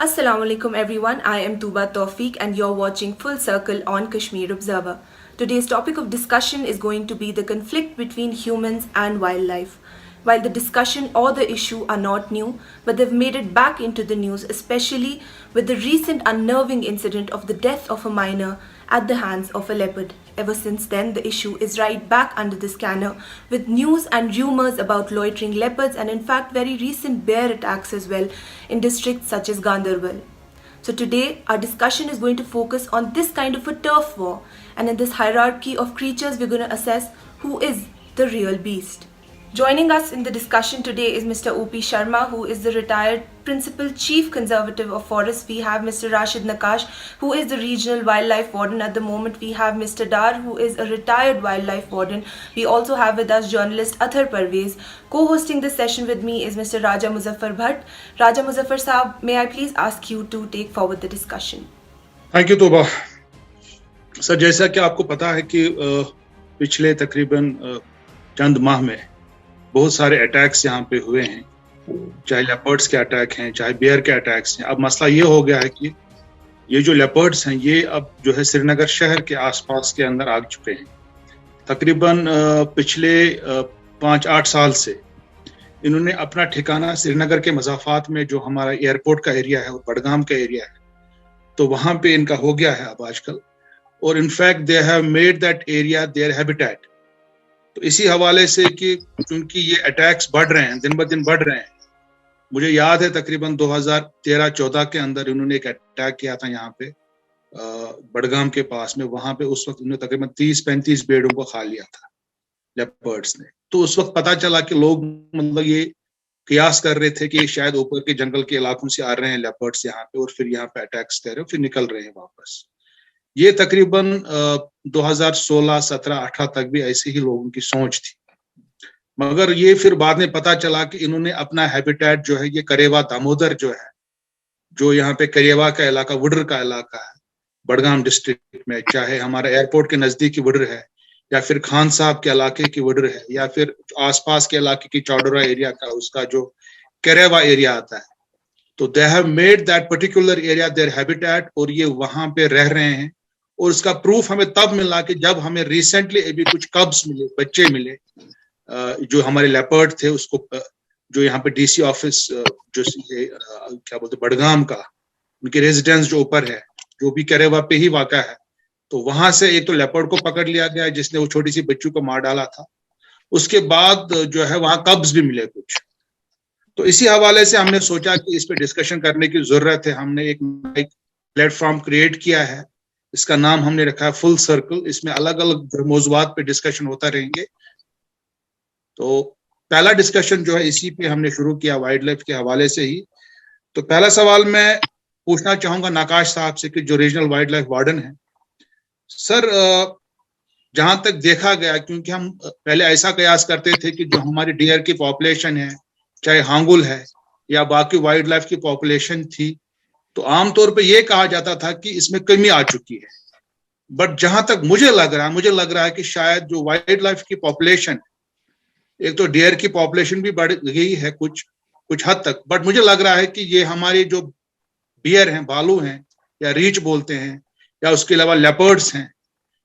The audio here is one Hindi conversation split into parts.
Assalamu alaikum everyone, I am Tuba Tawfiq and you're watching Full Circle on Kashmir Observer. Today's topic of discussion is going to be the conflict between humans and wildlife. While the discussion or the issue are not new, but they've made it back into the news, especially with the recent unnerving incident of the death of a minor at the hands of a leopard. Ever since then, the issue is right back under the scanner with news and rumors about loitering leopards and, in fact, very recent bear attacks as well in districts such as Ganderbal. So, today, our discussion is going to focus on this kind of a turf war, and in this hierarchy of creatures, we're going to assess who is the real beast. Joining us in the discussion today is Mr. O.P. Sharma, who is the retired Principal Chief Conservative of Forests. We have Mr. Rashid Nakash, who is the Regional Wildlife Warden at the moment. We have Mr. Dar, who is a retired Wildlife Warden. We also have with us journalist Athar Parvez. Co-hosting this session with me is Mr. Raja Muzaffar Bhatt. Raja Muzaffar Saab, may I please ask you to take forward the discussion? Thank you तोबा सर। जैसा कि आपको पता है कि पिछले तकरीबन चंद माह में बहुत सारे अटैक्स यहाँ पे हुए हैं, चाहे लेपर्ड्स के अटैक हैं, चाहे बियर के अटैक्स हैं। अब मसला ये हो गया है कि ये जो लेपर्ड्स हैं ये अब जो है श्रीनगर शहर के आसपास के अंदर आ चुके हैं। तकरीबन पिछले 5-8 साल से इन्होंने अपना ठिकाना श्रीनगर के मज़ाफ़ात में जो हमारा एयरपोर्ट का एरिया है और बडगाम का एरिया है, तो वहाँ पे इनका हो गया है अब आजकल। और in fact they have made that area their habitat. तो इसी हवाले से कि चूंकि ये अटैक्स बढ़ रहे हैं, दिन ब दिन बढ़ रहे हैं। मुझे याद है तकरीबन 2013-14 के अंदर इन्होंने एक अटैक किया था यहाँ पे बडगाम के पास में। वहां पे उस वक्त उन्होंने तकरीबन 30-35 बेड़ों को खा लिया था लेपर्ड्स ने। तो उस वक्त पता चला कि लोग मतलब ये कयास कर रहे थे कि शायद ऊपर के जंगल के इलाकों से आ रहे हैं लेपर्ड्स यहाँ पे और फिर यहाँ पे अटैक्स कर रहे हैं, फिर निकल रहे हैं वापस। ये तकरीबन 2016, 17, 18 तक भी ऐसे ही लोगों की सोच थी, मगर ये फिर बाद में पता चला कि इन्होंने अपना हैबिटेट जो है ये करेवा दामोदर जो है, जो यहाँ पे करेवा का इलाका, वुडर का इलाका है बडगाम डिस्ट्रिक्ट में, चाहे हमारा एयरपोर्ट के नजदीक की वुडर है या फिर खान साहब के इलाके की वुडर है या फिर आसपास के इलाके की चौडोरा एरिया का उसका जो करेवा एरिया आता है, तो they have made that particular area their habitat और ये वहां पे रह रहे हैं। और इसका प्रूफ हमें तब मिला कि जब हमें रिसेंटली अभी कुछ कब्स मिले, बच्चे मिले, जो हमारे लेपर्ड थे, उसको जो यहाँ पे डीसी ऑफिस जो क्या बोलते बडगाम का उनके रेजिडेंस जो ऊपर है, जो भी करेवा पे ही वाक़ा है, तो वहां से एक तो लेपर्ड को पकड़ लिया गया जिसने वो छोटी सी बच्ची को मार डाला था। उसके बाद जो है वहां कब्स भी मिले कुछ। तो इसी हवाले से हमने सोचा कि इस पे डिस्कशन करने की जरूरत है। हमने एक प्लेटफॉर्म क्रिएट किया है, इसका नाम हमने रखा है फुल सर्कल। इसमें अलग अलग मौजूआत पे डिस्कशन होता रहेंगे। तो पहला डिस्कशन जो है इसी पे हमने शुरू किया वाइल्ड लाइफ के हवाले से ही। तो पहला सवाल मैं पूछना चाहूंगा नाकाश साहब से कि जो रीजनल वाइल्ड लाइफ वार्डन है, सर जहां तक देखा गया, क्योंकि हम पहले ऐसा कयास करते थे कि जो हमारी डियर की पॉपुलेशन है, चाहे हांगुल है या बाकी वाइल्ड लाइफ की पॉपुलेशन थी, तो आमतौर पे ये कहा जाता था कि इसमें कमी आ चुकी है। बट जहां तक मुझे लग रहा है कि शायद जो वाइल्ड लाइफ की पॉपुलेशन, एक तो डियर की पॉपुलेशन भी बढ़ गई है कुछ हद तक, बट मुझे लग रहा है कि ये हमारे जो बियर हैं, भालू हैं या रीछ बोलते हैं, या उसके अलावा लेपर्ड्स हैं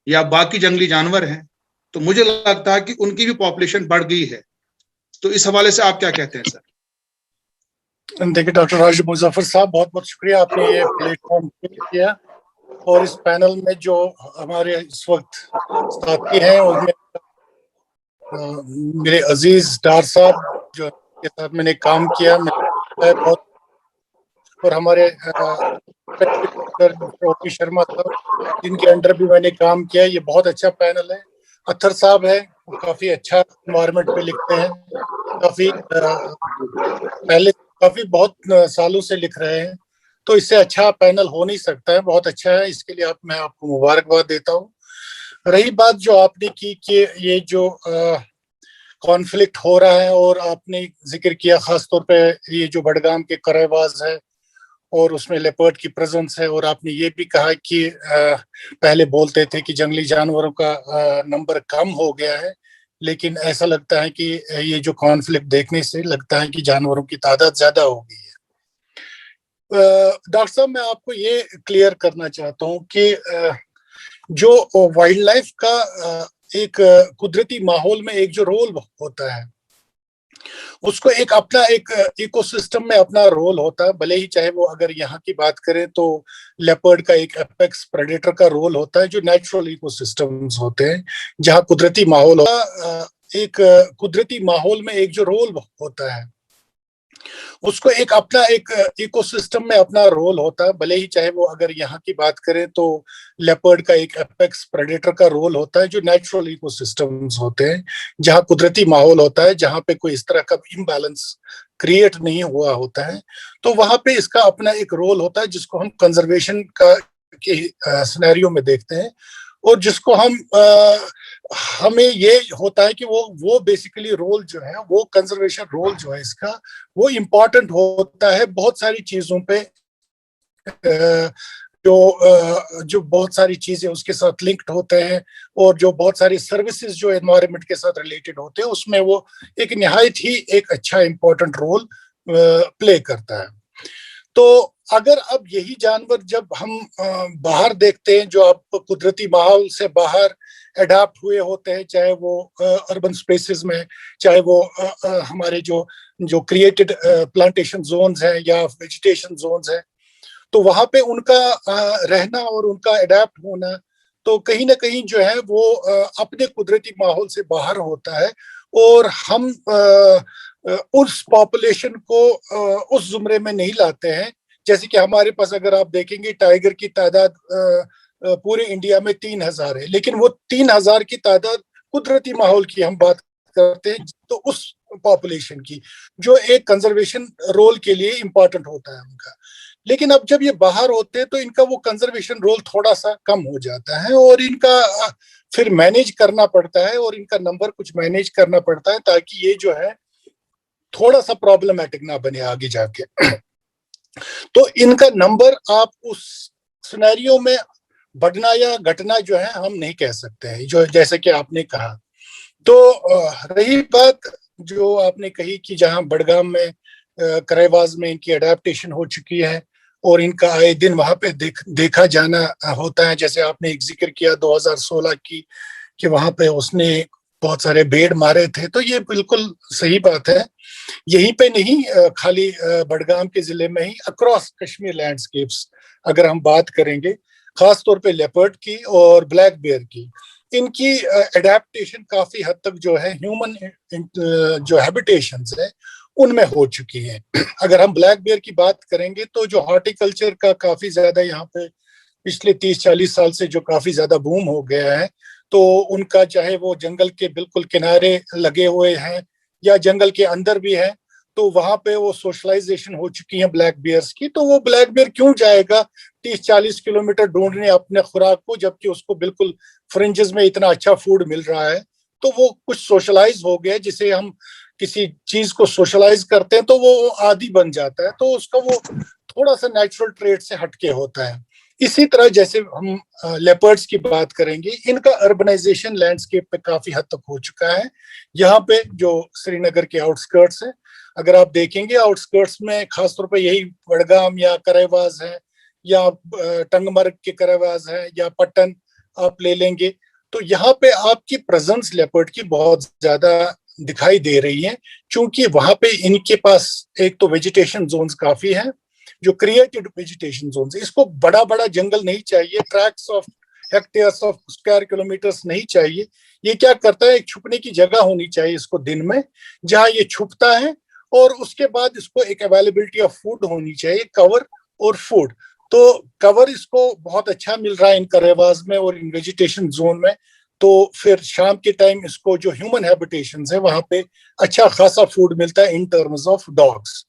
या बाकी जंगली जानवर हैं, तो मुझे लगता है कि उनकी भी पॉपुलेशन बढ़ गई है। तो इस हवाले से आप क्या कहते हैं सर? देखिए डॉक्टर राशिद मुजफ्फर साहब, बहुत बहुत शुक्रिया, आपने ये प्लेटफॉर्म किया। और इस पैनल में जो हमारे इस वक्त साथी हैं उनमें मेरे अजीज डार साहब जो के साथ मैंने काम किया बहुत, और हमारे ओपी शर्मा साहब जिनके अंडर भी मैंने काम किया। ये बहुत अच्छा पैनल है। अत्थर साहब है, वो काफी अच्छा एनवायरनमेंट पे लिखते हैं, काफी बहुत सालों से लिख रहे हैं। तो इससे अच्छा पैनल हो नहीं सकता है, बहुत अच्छा है, इसके लिए मैं आपको मुबारकबाद देता हूँ। रही बात जो आपने की कि ये जो कॉन्फ्लिक्ट हो रहा है, और आपने जिक्र किया खास तौर पे ये जो बडगाम के करेवाज है और उसमें लेपर्ड की प्रेजेंस है, और आपने ये भी कहा कि पहले बोलते थे कि जंगली जानवरों का नंबर कम हो गया है, लेकिन ऐसा लगता है कि ये जो कॉन्फ्लिक्ट देखने से लगता है कि जानवरों की तादाद ज्यादा हो गई है। डॉक्टर साहब, मैं आपको ये क्लियर करना चाहता हूँ कि जो वाइल्ड लाइफ का एक कुदरती माहौल में एक जो रोल होता है, उसको एक अपना एक इकोसिस्टम में अपना रोल होता है। भले ही चाहे वो अगर यहाँ की बात करें तो लेपर्ड का एक एपेक्स प्रेडेटर का रोल होता है, जो नेचुरल इकोसिस्टम्स होते हैं जहाँ कुदरती माहौल एक कुदरती माहौल में एक जो रोल होता है, उसको एक अपना एक इकोसिस्टम में अपना रोल होता है। भले ही चाहे वो अगर यहाँ की बात करें तो लेपर्ड का एक एपेक्स प्रेडेटर का रोल होता है, जो नेचुरल इकोसिस्टम्स होते हैं जहाँ कुदरती माहौल होता है, जहाँ पे कोई इस तरह का इम्बैलेंस क्रिएट नहीं हुआ होता है, तो वहां पे इसका अपना एक रोल होता है जिसको हम कंजर्वेशन का के सिनेरियो में देखते हैं, और जिसको हम हमें ये होता है कि वो बेसिकली रोल जो है, वो कंजर्वेशन रोल जो है इसका, वो इम्पोर्टेंट होता है बहुत सारी चीजों पे, जो बहुत सारी चीजें उसके साथ लिंक्ड होते हैं, और जो बहुत सारी सर्विसेज जो एनवायरनमेंट के साथ रिलेटेड होते हैं, उसमें वो एक निहायत ही एक अच्छा इम्पोर्टेंट रोल प्ले करता है। तो अगर अब यही जानवर जब हम बाहर देखते हैं, जो अब कुदरती माहौल से बाहर अडाप्ट हुए होते हैं, चाहे वो अर्बन स्पेसेस में, चाहे वो हमारे जो क्रिएटेड प्लांटेशन जोन्स हैं या वेजिटेशन जोन्स हैं, तो वहां पे उनका रहना और उनका अडेप्ट होना तो कहीं ना कहीं जो है वो अपने कुदरती माहौल से बाहर होता है, और हम उस पॉपुलेशन को उस जुमरे में नहीं लाते हैं। जैसे कि हमारे पास अगर आप देखेंगे, टाइगर की तादाद पूरे इंडिया में 3000 है, लेकिन वो 3000 की तादाद कुदरती माहौल की हम बात करते हैं, तो उस पॉपुलेशन की जो एक कंजर्वेशन रोल के लिए इंपॉर्टेंट होता है उनका। लेकिन अब जब ये बाहर होते हैं तो इनका वो कंजर्वेशन रोल थोड़ा सा कम हो जाता है, और इनका फिर मैनेज करना पड़ता है, और इनका नंबर कुछ मैनेज करना पड़ता है, ताकि ये जो है थोड़ा सा प्रॉब्लमेटिक ना बने आगे जाके। तो इनका नंबर आप उस सिनेरियो में बढ़ना या घटना जो है हम नहीं कह सकते हैं, जो जैसे कि आपने कहा। तो रही बात जो आपने कही कि जहां बडगाम में करेवाज में इनकी अडेप्टेशन हो चुकी है, और इनका आए दिन वहां पे देखा जाना होता है, जैसे आपने एक जिक्र किया 2016 की कि वहां पे उसने बहुत सारे भेड़ मारे थे, तो ये बिल्कुल सही बात है। यहीं पे नहीं, खाली बडगाम के जिले में ही अक्रॉस कश्मीर लैंडस्केप्स अगर हम बात करेंगे, खास तौर पे लेपर्ड की और ब्लैक बेयर की, इनकी एडेप्टेशन काफी हद तक जो है ह्यूमन जो हैबिटेशंस है उनमें हो चुकी है। अगर हम ब्लैक बेयर की बात करेंगे तो जो हॉर्टिकल्चर का काफी ज्यादा यहाँ पे पिछले 30-40 साल से जो काफी ज्यादा बूम हो गया है, तो उनका चाहे वो जंगल के बिल्कुल किनारे लगे हुए हैं या जंगल के अंदर भी है, तो वहां पे वो सोशलाइजेशन हो चुकी है ब्लैक बियर्स की। तो वो ब्लैक बियर क्यों जाएगा 30-40 किलोमीटर ढूंढने अपने खुराक को, जबकि उसको बिल्कुल फ्रिंजेस में इतना अच्छा फूड मिल रहा है। तो वो कुछ सोशलाइज हो गया, जिसे हम किसी चीज को सोशलाइज करते हैं तो वो आदी बन जाता है, तो उसका वो थोड़ा सा नेचुरल ट्रेड से हटके होता है। इसी तरह जैसे हम लेपर्ड्स की बात करेंगे, इनका अर्बनाइजेशन लैंडस्केप पे काफी हद तक हो चुका है। यहाँ पे जो श्रीनगर के आउटस्कर्ट्स है, अगर आप देखेंगे आउटस्कर्ट्स में खासतौर पे यही बडगाम या करेवाज है, या टंगमर्ग के करेवाज है, या पट्टन आप ले लेंगे, तो यहाँ पे आपकी प्रेजेंस लेपर्ड की बहुत ज्यादा दिखाई दे रही है, क्योंकि वहां पे इनके पास एक तो वेजिटेशन जोन्स काफी है, जो क्रिएटेड वेजिटेशन जोन्स, इसको बड़ा बड़ा जंगल नहीं चाहिए, tracts of hectares of square kilometres नहीं चाहिए। ये क्या करता है, एक छुपने की जगह होनी चाहिए इसको दिन में, जहां ये छुपता है, और उसके बाद इसको एक अवेलेबिलिटी ऑफ फूड होनी चाहिए, कवर और फूड। तो कवर इसको बहुत अच्छा मिल रहा है इन करेवाज में और इन वेजिटेशन जोन में, तो फिर शाम के टाइम इसको जो ह्यूमन हैबिटेशन है वहां पे अच्छा खासा फूड मिलता है इन टर्म्स ऑफ डॉग्स,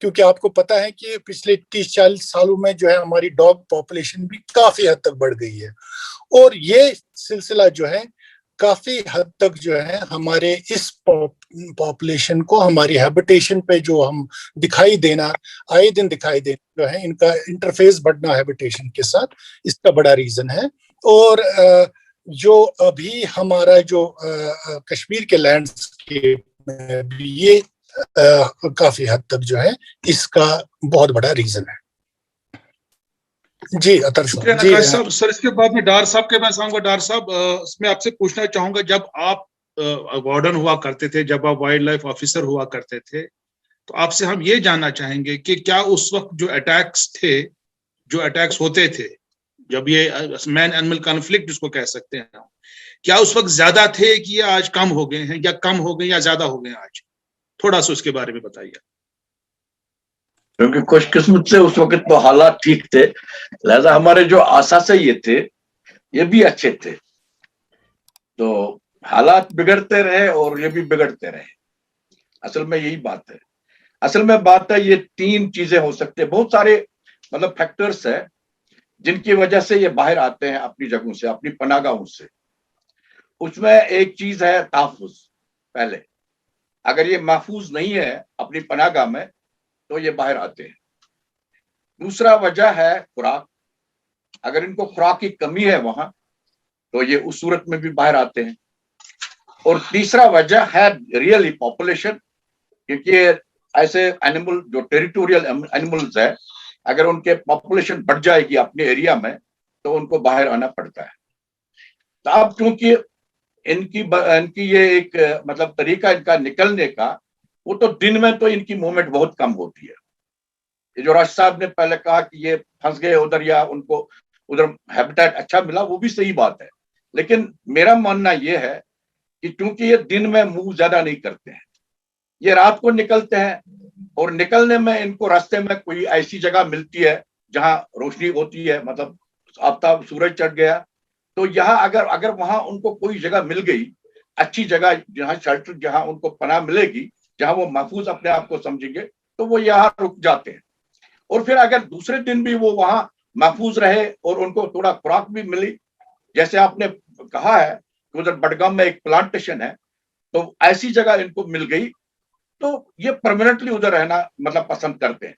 क्योंकि आपको पता है कि पिछले 30-40 सालों में जो है हमारी डॉग पॉपुलेशन भी काफी हद तक बढ़ गई है, और ये सिलसिला जो है काफी हद तक जो है हमारे इस पॉपुलेशन को हमारी हैबिटेशन पे जो हम दिखाई देना, आए दिन दिखाई देना जो है, इनका इंटरफेस बढ़ना हैबिटेशन के साथ, इसका बड़ा रीजन है। और जो अभी हमारा जो कश्मीर के लैंडस्केप में भी ये काफी हद तक जो है इसका बहुत बड़ा रीजन है। जी अतर शुक्रिया साहब जी। नकाश साहब। सर इसके बाद में डार साहब के पास आऊंगा। डार साहब, मैं आपसे पूछना चाहूंगा, जब आप वार्डन हुआ करते थे, जब आप वाइल्ड लाइफ ऑफिसर हुआ करते थे, तो आपसे हम ये जानना चाहेंगे कि क्या उस वक्त जो अटैक्स थे, जो अटैक्स होते थे, जब ये मैन एनिमल कॉन्फ्लिक्ट जिसको कह सकते हैं, क्या उस वक्त ज्यादा थे कि ये आज कम हो गए हैं, या कम हो गए या ज्यादा हो गए हैं आज? थोड़ा सा उसके बारे में बताइए। क्योंकि खुशकिस्मत से उस वक्त तो हालात ठीक थे, लिहाजा हमारे जो आसासे ये थे ये भी अच्छे थे। तो हालात बिगड़ते रहे और ये भी बिगड़ते रहे। असल में यही बात है। असल में बात है, ये तीन चीजें हो सकते हैं, बहुत सारे मतलब फैक्टर्स है जिनकी वजह से ये बाहर आते हैं अपनी जगहों से, अपनी पनाहगाहों से। उसमें एक चीज है तहफ्फुज। पहले अगर ये महफूज नहीं है अपनी पनाहगाह में तो ये बाहर आते हैं। दूसरा वजह है खुराक। अगर इनको खुराक की कमी है वहां तो ये उस सूरत में भी बाहर आते हैं। और तीसरा वजह है रियली पॉपुलेशन, क्योंकि ऐसे एनिमल जो टेरिटोरियल एनिमल्स है, अगर उनके पॉपुलेशन बढ़ जाएगी अपने एरिया में तो उनको बाहर आना पड़ता है। तो अब क्योंकि इनकी ये एक मतलब तरीका इनका निकलने का, वो तो दिन में तो इनकी मूवमेंट बहुत कम होती है। ये जो राज साहब ने पहले कहा कि ये फंस गए उधर या उनको उधर हैबिटेट अच्छा मिला, वो भी सही बात है। लेकिन मेरा मानना ये है कि क्योंकि ये दिन में मूव ज्यादा नहीं करते हैं, ये रात को निकलते हैं, और निकलने में इनको रास्ते में कोई ऐसी जगह मिलती है जहां रोशनी होती है, मतलब आफ्ताब सूरज चढ़ गया, तो यहाँ अगर वहां उनको कोई जगह मिल गई, अच्छी जगह जहाँ शेल्टर, जहां उनको पनाह मिलेगी, जहां वो महफूज अपने आप को समझेंगे, तो वो यहाँ रुक जाते हैं। और फिर अगर दूसरे दिन भी वो वहां महफूज रहे और उनको थोड़ा खुराक भी मिली, जैसे आपने कहा है कि उधर बडगाम में एक प्लांटेशन है, तो ऐसी जगह इनको मिल गई तो ये परमानेंटली उधर रहना मतलब पसंद करते हैं।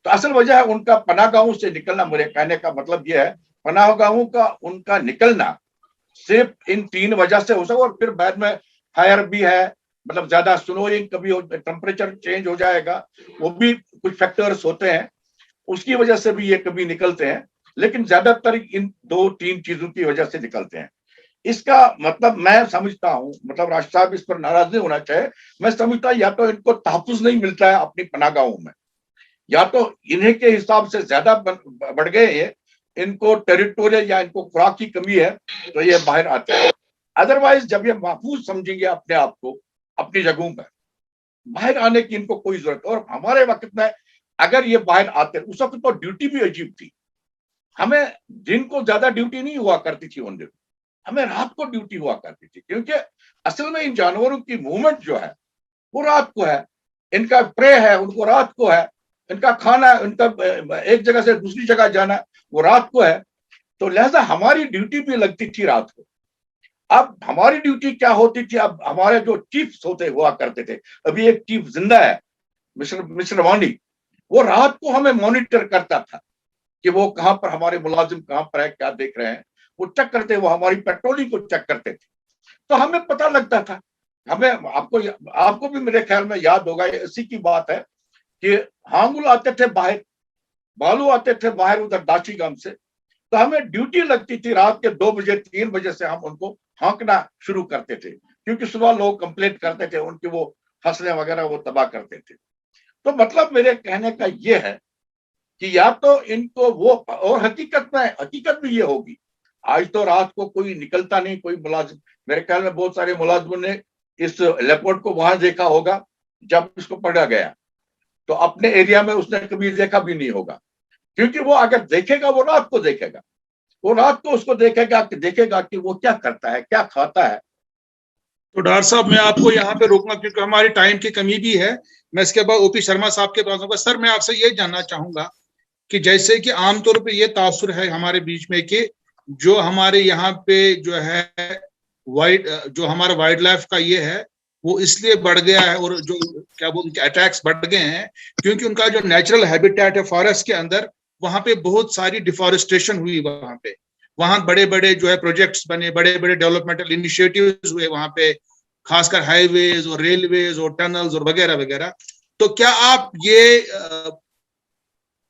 तो असल वजह है उनका पनाहगाहों से निकलना। मेरे कहने का मतलब यह है, पनाहगाहों का उनका निकलना सिर्फ इन तीन वजह से हो सकता। और फिर बाद में फायर भी है, मतलब ज्यादा स्नोइंग, कभी टेम्परेचर चेंज हो जाएगा, वो भी कुछ फैक्टर्स होते हैं, उसकी वजह से भी ये कभी निकलते हैं। लेकिन ज्यादातर इन दो तीन चीजों की वजह से निकलते हैं। इसका मतलब मैं समझता हूं, मतलब राष्ट्र साहब इस पर नाराज नहीं होना चाहिए, मैं समझता या तो इनको तहफ्फुज नहीं मिलता है अपनी पनाहगाहों में, या तो इन्हीं के हिसाब से ज्यादा बढ़ गए हैं, इनको टेरिटोरियल या इनको खुराक की कमी है, तो ये बाहर आते हैं। अदरवाइज जब ये महफूज समझेंगे अपने आप को अपनी जगहों पर, बाहर आने की इनको कोई जरूरत। और हमारे वक्त में अगर ये बाहर आते, उस वक्त तो ड्यूटी भी अजीब थी। हमें दिन को ज्यादा ड्यूटी नहीं हुआ करती थी उन दिनों, हमें रात को ड्यूटी हुआ करती थी, क्योंकि असल में इन जानवरों की मूवमेंट जो है वो रात को है, इनका प्रे है उनको रात को है, इनका खाना, इनका एक जगह से दूसरी जगह जाना वो रात को है। तो लिहाजा हमारी ड्यूटी भी लगती थी रात को। अब हमारी ड्यूटी क्या होती थी, अब हमारे जो चीफ्स होते हुआ करते थे, अभी एक चीफ जिंदा है मिस्टर वानी, वो रात को हमें मॉनिटर करता था कि वो कहां पर हमारे मुलाजिम कहां पर है, क्या देख रहे हैं, वो चेक करते, वो हमारी पेट्रोलिंग को चेक करते थे, तो हमें पता लगता था। हमें आपको भी मेरे ख्याल में याद होगा, इसी की बात है कि हांगुल आते थे बाहर, बालू आते थे बाहर उधर दाची गांव से, तो हमें ड्यूटी लगती थी रात के 2 बजे 3 बजे से हम उनको हाँकना शुरू करते थे, क्योंकि सुबह लोग कंप्लेंट करते थे उनकी वो फसलें वगैरह वो तबाह करते थे। तो मतलब मेरे कहने का ये है कि या तो इनको वो, और हकीकत भी ये होगी, आज तो रात को कोई निकलता नहीं, कोई मुलाजिम, मेरे ख्याल में बहुत सारे मुलाजिमों ने इस लेपर्ड को वहां देखा होगा जब इसको पकड़ा गया, तो अपने एरिया में उसने कभी देखा भी नहीं होगा, क्योंकि वो अगर देखेगा वो रात को देखेगा, वो रात को उसको देखेगा कि वो क्या करता है, क्या खाता है। तो डॉक्टर साहब, मैं आपको यहाँ पे रोकूंगा क्योंकि हमारी टाइम की कमी भी है। मैं इसके बाद ओपी शर्मा साहब के पास आऊंगा। सर, मैं आपसे ये जानना चाहूंगा कि जैसे कि आमतौर पे ये तासुर है हमारे बीच में कि जो हमारे यहाँ पे जो है जो हमारा वाइल्ड लाइफ का ये है वो इसलिए बढ़ गया है, और जो क्या बोलते हैं अटैक्स बढ़ गए हैं, क्योंकि उनका जो नेचुरल हैबिटेट है फॉरेस्ट के अंदर, वहां पे बहुत सारी डिफॉरेस्टेशन हुई, वहां बड़े बड़े जो है प्रोजेक्ट्स बने, बड़े बड़े डेवलपमेंटल इनिशिएटिव्स हुए वहां पे, खासकर हाईवेज और रेलवेज और टनल्स और वगैरह वगैरह। तो क्या आप ये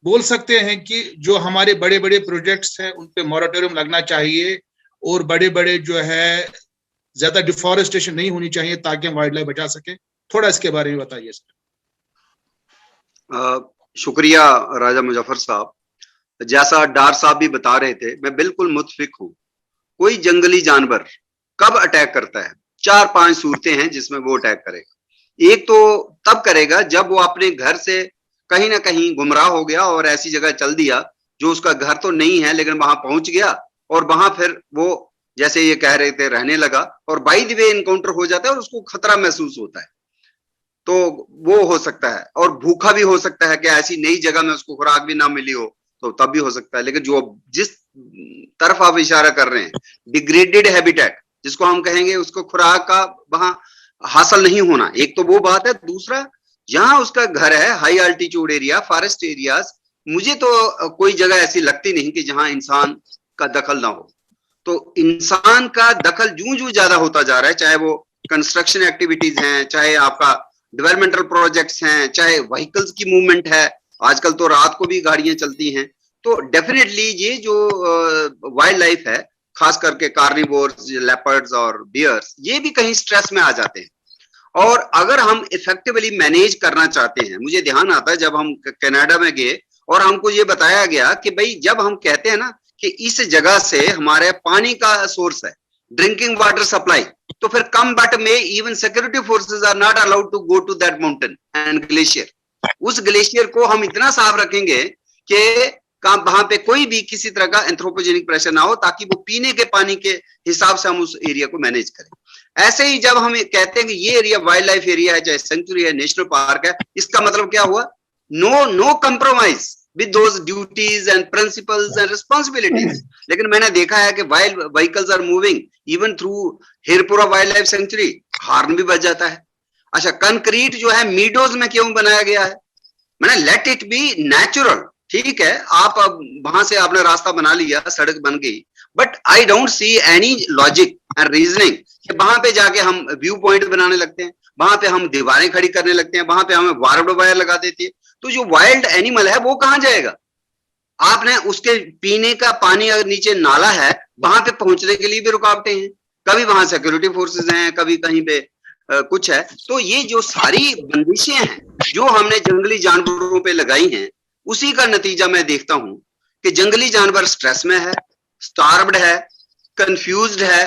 बोल सकते हैं कि जो हमारे बड़े बड़े प्रोजेक्ट्स हैं उन पे मॉरेटोरियम लगना चाहिए और बड़े बड़े जो है ज्यादा डिफॉरेस्टेशन नहीं होनी चाहिए ताकि हम वाइल्ड लाइफ बचा सके? थोड़ा इसके बारे में बताइए सर। शुक्रिया राजा मुजफ्फर साहब। जैसा डार साहब भी बता रहे थे, मैं बिल्कुल मुत्फिक हूं। कोई जंगली जानवर कब अटैक करता है? 4-5 सूरतें हैं जिसमें वो अटैक करेगा। एक तो तब करेगा जब वो अपने घर से कहीं ना कहीं गुमराह हो गया और ऐसी जगह चल दिया जो उसका घर तो नहीं है, लेकिन वहां पहुंच गया और वहां फिर वो जैसे ये कह रहे थे रहने लगा, और बाई द वे एनकाउंटर हो जाता है और उसको खतरा महसूस होता है, तो वो हो सकता है। और भूखा भी हो सकता है कि ऐसी नई जगह में उसको खुराक भी ना मिली हो, तो तब भी हो सकता है। लेकिन जो जिस तरफ आप इशारा कर रहे हैं, डिग्रेडेड हैबिटेट जिसको हम कहेंगे, उसको खुराक का वहां हासिल नहीं होना, एक तो वो बात है। दूसरा, जहां उसका घर है high altitude area, forest areas, मुझे तो कोई जगह ऐसी लगती नहीं कि जहां इंसान का दखल ना हो। तो इंसान का दखल जूं जूं ज्यादा होता जा रहा है, चाहे वो कंस्ट्रक्शन एक्टिविटीज हैं, चाहे आपका डेवलपमेंटल प्रोजेक्ट्स हैं, चाहे व्हीकल्स की मूवमेंट है, आजकल तो रात को भी गाड़ियां चलती हैं, तो डेफिनेटली ये जो वाइल्ड लाइफ है, खास करके कार्निवोर्स, लेपर्ड्स और बियर्स, ये भी कहीं स्ट्रेस में आ जाते हैं। और अगर हम इफेक्टिवली मैनेज करना चाहते हैं, मुझे ध्यान आता है जब हम कनाडा में गए और हमको ये बताया गया कि भाई जब हम कहते हैं ना कि इस जगह से हमारे पानी का सोर्स है, ड्रिंकिंग वाटर सप्लाई, तो फिर कम बट में even security forces are not allowed to go to that mountain and glacier. उस ग्लेशियर को हम इतना साफ रखेंगे कि वहां पे कोई भी किसी तरह का एंथ्रोपोजेनिक प्रेशर ना हो, ताकि वो पीने के पानी के हिसाब से हम उस एरिया को मैनेज करें। ऐसे ही जब हम कहते हैं कि ये एरिया वाइल्ड लाइफ एरिया है, चाहे सेंचुरी है, नेशनल पार्क है, इसका मतलब क्या हुआ? No compromise with those duties and principles and responsibilities. लेकिन मैंने देखा है कि while vehicles are moving even through Hirpura wild life sanctuary, horn भी बज जाता है। अच्छा, कंक्रीट जो है मीडोज में क्यों बनाया गया है? मैंने लेट इट बी नेचुरल, ठीक है, आप अब वहां से आपने रास्ता बना लिया, सड़क बन गई, but I don't see any logic and reasoning कि वहां पे जाके हम व्यू पॉइंट बनाने लगते हैं, वहां पे हम दीवारें खड़ी करने लगते हैं, वहां पे हमें बार्ब्ड वायर लगा देती है। तो जो वाइल्ड एनिमल है वो कहां जाएगा? आपने उसके पीने का पानी अगर नीचे नाला है, वहां पे पहुंचने के लिए भी रुकावटें हैं, कभी वहां सिक्योरिटी फोर्सेस हैं, कभी कहीं पे कुछ है। तो ये जो सारी बंदिशें हैं जो हमने जंगली जानवरों पे लगाई हैं, उसी का नतीजा मैं देखता हूं कि जंगली जानवर स्ट्रेस में है, स्टार्व्ड है, कंफ्यूज्ड है,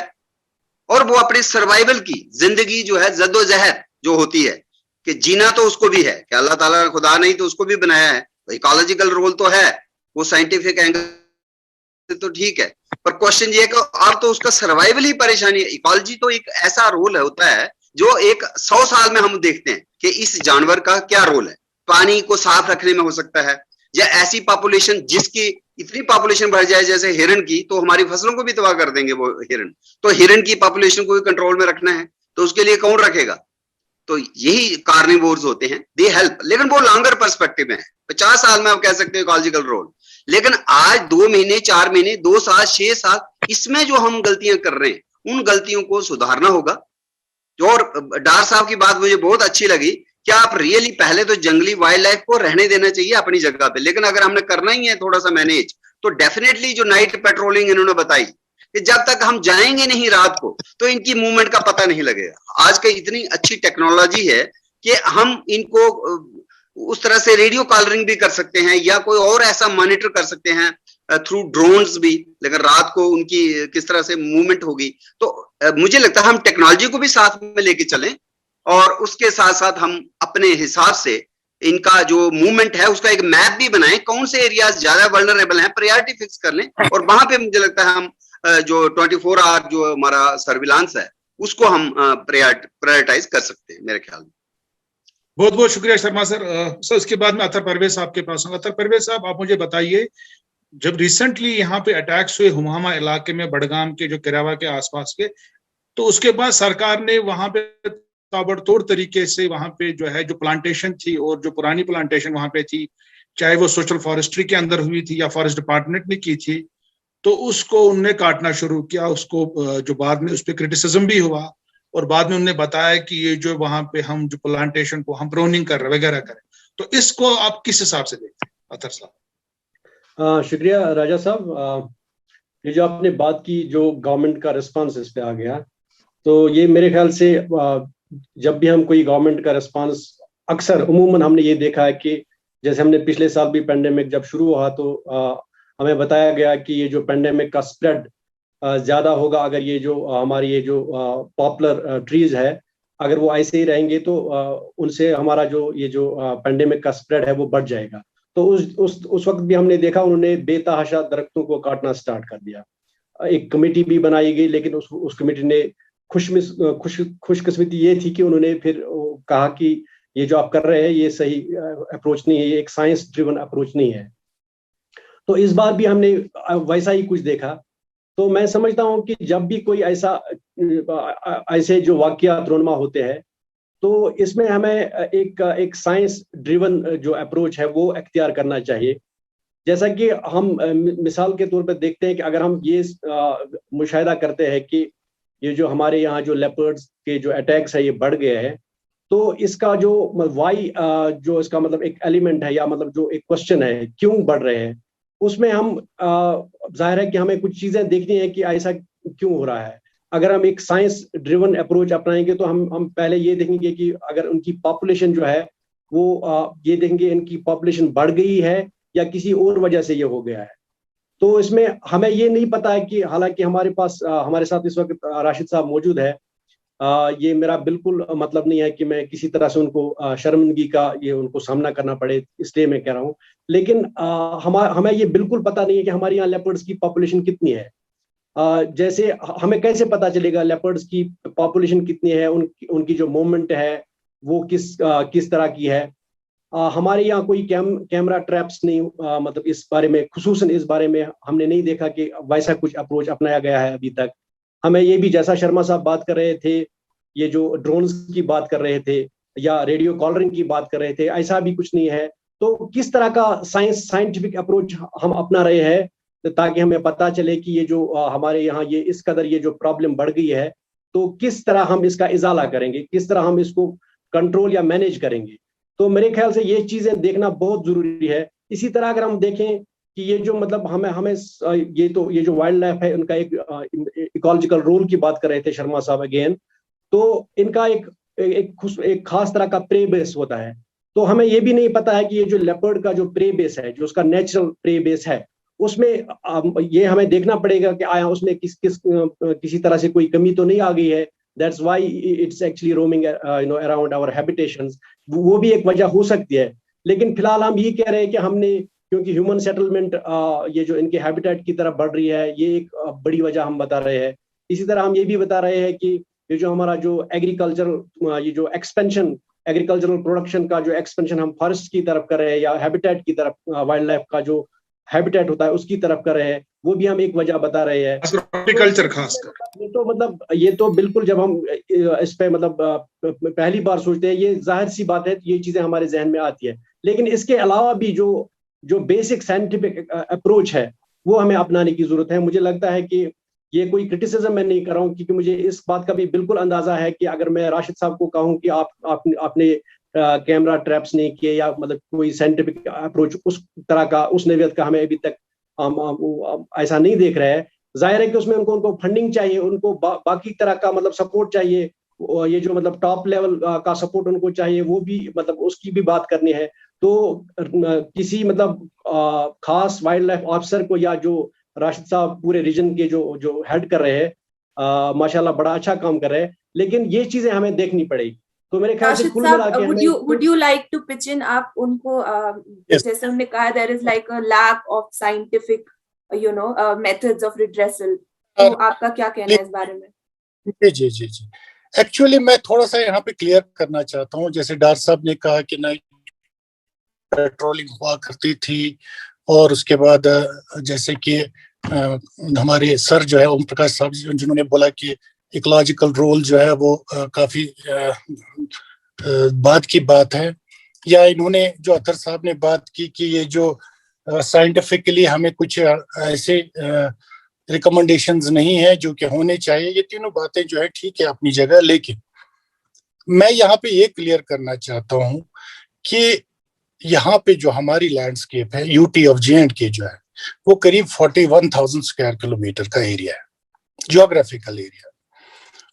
और वो अपने सर्वाइवल की जिंदगी जो है, जद्दोजहद जो होती है कि जीना तो उसको भी है, कि अल्लाह ताला ने खुदा नहीं तो उसको भी बनाया है, तो इकोलॉजिकल रोल तो है, वो साइंटिफिक एंगल तो ठीक है, पर क्वेश्चन ये है कि अब तो उसका सर्वाइवल ही परेशानी है। इकोलॉजी तो एक ऐसा रोल होता है जो एक 100 साल में हम देखते हैं कि इस जानवर का क्या रोल है। पानी को साफ रखने में हो सकता है, या ऐसी पॉपुलेशन जिसकी इतनी पॉपुलेशन बढ़ जाए जैसे हिरण की, तो हमारी फसलों को भी तबाह कर देंगे वो हिरण, तो हिरण की पॉपुलेशन को भी कंट्रोल में रखना है, तो उसके लिए कौन रखेगा? तो यही कार्निवोर्स होते हैं, दे हेल्प, लेकिन वो लॉन्गर पर्सपेक्टिव में है। 50 साल में आप कह सकते हो इकोलॉजिकल रोल, लेकिन आज 2 महीने, 4 महीने, 2 साल, 6 साल, इसमें जो हम गलतियां कर रहे हैं, उन गलतियों को सुधारना होगा। और डार साहब की बात मुझे बहुत अच्छी लगी कि आप रियली पहले तो जंगली वाइल्ड लाइफ को रहने देना चाहिए अपनी जगह पे, लेकिन अगर हमने करना ही है थोड़ा सा मैनेज, तो डेफिनेटली जो नाइट पेट्रोलिंग इन्होंने बताई कि जब तक हम जाएंगे नहीं रात को तो इनकी मूवमेंट का पता नहीं लगेगा। आज की इतनी अच्छी टेक्नोलॉजी है कि हम इनको उस तरह से रेडियो कॉलरिंग भी कर सकते हैं, या कोई और ऐसा मॉनिटर कर सकते हैं थ्रू ड्रोन्स भी, लेकिन रात को उनकी किस तरह से मूवमेंट होगी। तो मुझे लगता है हम टेक्नोलॉजी को भी साथ में लेके चलें, और उसके साथ साथ हम अपने हिसाब से इनका जो मूवमेंट है उसका एक मैप भी बनाएं, कौन से एरियाज ज्यादा वल्नरेबल हैं, प्रायोरिटी फिक्स कर लें, और वहां पे मुझे लगता है हम जो 24 आवर जो हमारा सर्विलांस है उसको हम प्रायोरिटाइज कर सकते हैं मेरे ख्याल में। बहुत बहुत शुक्रिया शर्मा सर। सर इसके बाद में अतर परवेज साहब के पास हूँ। अतर परवेज साहब, आप मुझे बताइए, जब रिसेंटली यहाँ पे अटैक्स हुए हुमामा इलाके में, बड़गाम के जो किरावा के आसपास के, तो उसके बाद सरकार ने वहां पे ताबड़तोड़ तरीके से वहां पे जो है जो प्लांटेशन थी और जो पुरानी प्लांटेशन वहां पे थी, चाहे वो सोशल फॉरेस्ट्री के अंदर हुई थी या फॉरेस्ट डिपार्टमेंट ने की थी, तो उसको उनने काटना शुरू किया। उसको जो बाद में उस पर क्रिटिसिज्म भी हुआ, और बाद में उन्होंने बताया कि ये जो वहां पे हम जो प्लांटेशन को हम प्रोनिंग कर रहे वगैरह करें। तो इसको आप किस हिसाब से देखते हैं अतर साहब? शुक्रिया राजा साहब। ये जो आपने बात की, जो गवर्नमेंट का रिस्पांस इस पे आ गया, तो ये मेरे ख्याल से जब भी हम कोई गवर्नमेंट का रिस्पांस, अक्सर उमूमन हमने ये देखा है कि जैसे हमने पिछले साल भी पेंडेमिक जब शुरू हुआ तो हमें बताया गया कि ये जो पेंडेमिक का स्प्रेड ज्यादा होगा अगर ये जो हमारी ये जो पॉपुलर ट्रीज है, अगर वो ऐसे ही रहेंगे तो उनसे हमारा जो ये जो पेंडेमिक का स्प्रेड है वो बढ़ जाएगा। तो उस वक्त भी हमने देखा उन्होंने बेतहाशा दरख्तों को काटना स्टार्ट कर दिया। एक कमेटी भी बनाई गई, लेकिन उस कमेटी ने खुशकिस्मती ये थी कि उन्होंने फिर कहा कि ये जो आप कर रहे हैं ये सही अप्रोच नहीं है, ये एक साइंस ड्रिवन अप्रोच नहीं है। तो इस बार भी हमने वैसा ही कुछ देखा। तो मैं समझता हूं कि जब भी कोई ऐसे जो वाकयात रोनमा होते हैं, तो इसमें हमें एक साइंस ड्रिवन जो अप्रोच है वो अख्तियार करना चाहिए। जैसा कि हम मिसाल के तौर पर देखते हैं कि अगर हम ये मुशाहिदा करते हैं कि ये जो हमारे यहाँ जो लेपर्ड्स के जो अटैक्स है ये बढ़ गए हैं, तो इसका जो वाई जो इसका मतलब एक एलिमेंट है या मतलब जो एक क्वेश्चन है क्यों बढ़ रहे हैं, उसमें हम जाहिर है कि हमें कुछ चीजें देखनी है कि ऐसा क्यों हो रहा है। अगर हम एक साइंस ड्रिवन अप्रोच अपनाएंगे तो हम पहले ये देखेंगे कि अगर उनकी पॉपुलेशन जो है वो ये देखेंगे इनकी पॉपुलेशन बढ़ गई है या किसी और वजह से ये हो गया है। तो इसमें हमें ये नहीं पता है कि हालांकि हमारे पास हमारे साथ इस वक्त राशिद साहब मौजूद है, ये मेरा बिल्कुल मतलब नहीं है कि मैं किसी तरह से उनको शर्मिंदगी का ये उनको सामना करना पड़े, इसलिए मैं कह रहा हूँ। लेकिन हमें ये बिल्कुल पता नहीं है कि हमारे यहाँ लेपर्ड्स की पॉपुलेशन कितनी है। जैसे हमें कैसे पता चलेगा लेपर्ड्स की पॉपुलेशन कितनी है, उनकी जो मूवमेंट है वो किस तरह की है। हमारे यहाँ कोई कैमरा ट्रैप्स नहीं, मतलब इस बारे में खुसूसन इस बारे में हमने नहीं देखा कि वैसा कुछ अप्रोच अपनाया गया है अभी तक। हमें ये भी, जैसा शर्मा साहब बात कर रहे थे, ये जो ड्रोन्स की बात कर रहे थे या रेडियो कॉलरिंग की बात कर रहे थे, ऐसा भी कुछ नहीं है। तो किस तरह का साइंटिफिक अप्रोच हम अपना रहे हैं ताकि हमें पता चले कि ये जो हमारे यहाँ ये इस कदर ये जो प्रॉब्लम बढ़ गई है, तो किस तरह हम इसका इजाला करेंगे, किस तरह हम इसको कंट्रोल या मैनेज करेंगे। तो मेरे ख्याल से ये चीजें देखना बहुत जरूरी है। इसी तरह अगर हम देखें कि ये जो मतलब हमें ये जो वाइल्ड लाइफ है उनका एक इकोलॉजिकल रोल की बात कर रहे थे शर्मा साहब अगेन, तो इनका एक खास तरह का प्रे बेस होता है। तो हमें ये भी नहीं पता है कि ये जो लेपर्ड का जो प्रे बेस है, जो उसका नेचुरल प्रे बेस है, उसमें ये हमें देखना पड़ेगा कि आया उसमें किसी तरह से कोई कमी तो नहीं आ गई है। That's why it's actually roaming around our habitations. वो भी एक वजह हो सकती है। लेकिन फिलहाल हम ये कह रहे हैं कि हमने, क्योंकि ह्यूमन सेटलमेंट ये जो इनके हैबिटेट की तरफ बढ़ रही है, ये एक बड़ी वजह हम बता रहे हैं। इसी तरह हम ये भी बता रहे हैं कि ये जो हमारा जो एग्रीकल्चर ये जो एक्सपेंशन, एग्रीकल्चरल प्रोडक्शन का जो एक्सपेंशन हम फॉरेस्ट की तरफ कर रहे हैं या हैबिटेट की तरफ, वाइल्ड लाइफ का जो हैबिटेट होता है उसकी तरफ कर रहे हैं, वो भी हम एक वजह बता रहे हैं। हॉर्टिकल्चर खासकर ये तो बिल्कुल जब हम इस पे मतलब पहली बार सोचते हैं, ये जाहिर सी बात है, ये चीजें हमारे जहन में आती है। लेकिन इसके अलावा भी जो बेसिक साइंटिफिक अप्रोच है वो हमें अपनाने की जरूरत है। मुझे लगता है कि ये कोई क्रिटिसिज्म मैं नहीं कर रहा हूँ, क्योंकि मुझे इस बात का भी बिल्कुल अंदाजा है कि अगर मैं राशिद साहब को कहूँ कि आपने कैमरा ट्रैप्स नहीं किए या मतलब कोई साइंटिफिक अप्रोच उस तरह का, उस नौयत का हमें अभी तक ऐसा नहीं देख रहे हैं। जाहिर है कि उसमें उनको फंडिंग चाहिए, उनको बाकी तरह का मतलब सपोर्ट चाहिए, ये जो मतलब टॉप लेवल का सपोर्ट उनको चाहिए, वो भी मतलब उसकी भी बात करनी है। तो किसी मतलब खास वाइल्ड लाइफ ऑफिसर को या जो राशिद साहब पूरे रीजन के जो हेड कर रहे हैं, माशाल्लाह बड़ा अच्छा काम कर रहे हैं, लेकिन ये चीजें हमें देखनी पड़ेगी। तो मेरे ख्याल से कुल मिला के would you like to pitch in? आप उनको जैसे उन्होंने कहा there is like a lack of scientific methods of redressal, तो आपका क्या कहना है इस बारे में? जी एक्चुअली मैं थोड़ा सा यहाँ पे क्लियर करना चाहता हूँ। जैसे डार साहब ने कहा कि ना पेट्रोलिंग हुआ करती थी, और उसके बाद जैसे कि हमारे सर जो है ओम प्रकाश साहब जिन्होंने बोला कि इकोलॉजिकल रोल जो है वो काफी बात की बात है, या इन्होंने जो अतर साहब ने बात की कि ये जो साइंटिफिकली हमें कुछ ऐसे रिकमेंडेशंस नहीं है जो कि होने चाहिए। ये तीनों बातें जो है ठीक है अपनी जगह, लेकिन मैं यहाँ पे ये क्लियर करना चाहता हूँ कि यहाँ पे जो हमारी लैंडस्केप है यूटी ऑफ जे एंड के जो है, वो करीब 41,000 स्क्वायर किलोमीटर का एरिया है, जियोग्राफिकल एरिया।